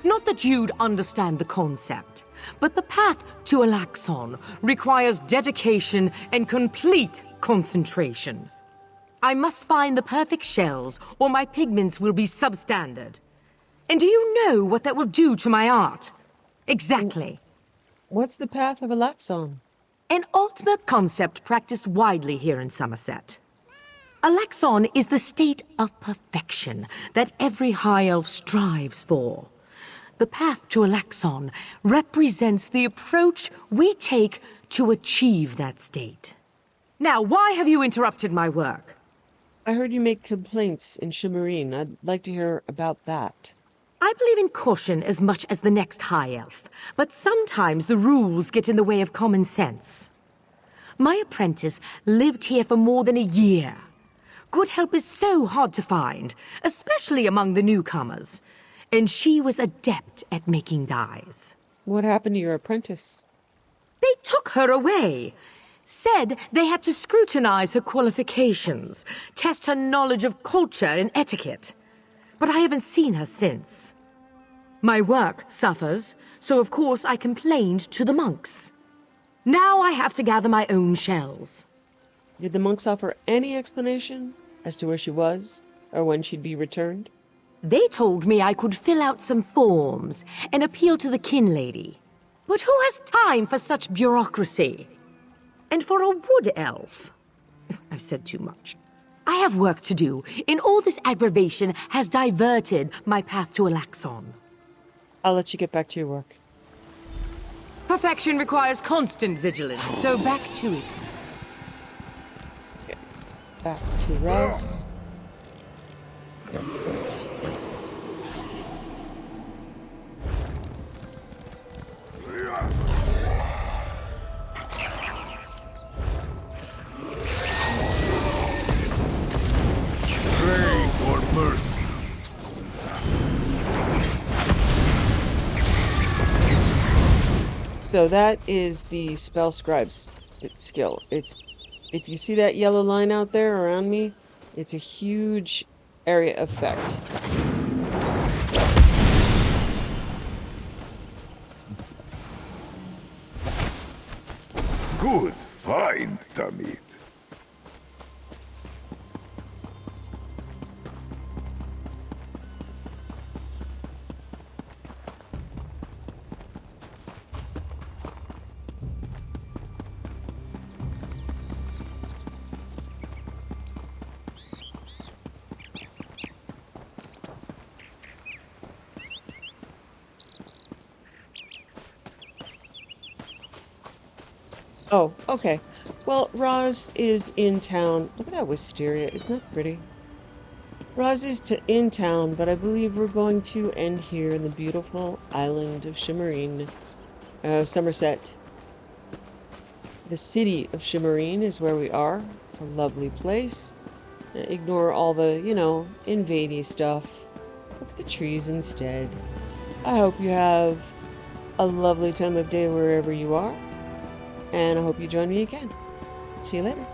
Not that you'd understand the concept, but the path to Alaxon requires dedication and complete concentration. I must find the perfect shells, or my pigments will be substandard. And do you know what that will do to my art? Exactly. What's the path of Alaxon? An ultimate concept practiced widely here in Summerset. Alaxon is the state of perfection that every High Elf strives for. The path to Alaxon represents the approach we take to achieve that state. Now, why have you interrupted my work? I heard you make complaints in Shimmerine. I'd like to hear about that. I believe in caution as much as the next High Elf, but sometimes the rules get in the way of common sense. My apprentice lived here for more than a year. Good help is so hard to find, especially among the newcomers. And she was adept at making dyes. What happened to your apprentice? They took her away. Said they had to scrutinize her qualifications, test her knowledge of culture and etiquette. But I haven't seen her since. My work suffers, so of course I complained to the monks. Now I have to gather my own shells. Did the monks offer any explanation as to where she was, or when she'd be returned? They told me I could fill out some forms and appeal to the kin lady. But who has time for such bureaucracy? And for a wood elf? I've said too much. I have work to do, and all this aggravation has diverted my path to Alaxon. I'll let you get back to your work. Perfection requires constant vigilance, so back to it. Back to Raz. Pray for mercy. So that is the Spell Scribe's skill. It's, if you see that yellow line out there around me, it's a huge area effect. Good find, Tamid. Oh, okay. Well, Roz is in town. Look at that wisteria. Isn't that pretty? Roz is in town, but I believe we're going to end here in the beautiful island of Shimmerine. Summerset. The city of Shimmerine is where we are. It's a lovely place. Ignore all the, invadey stuff. Look at the trees instead. I hope you have a lovely time of day wherever you are. And I hope you join me again. See you later.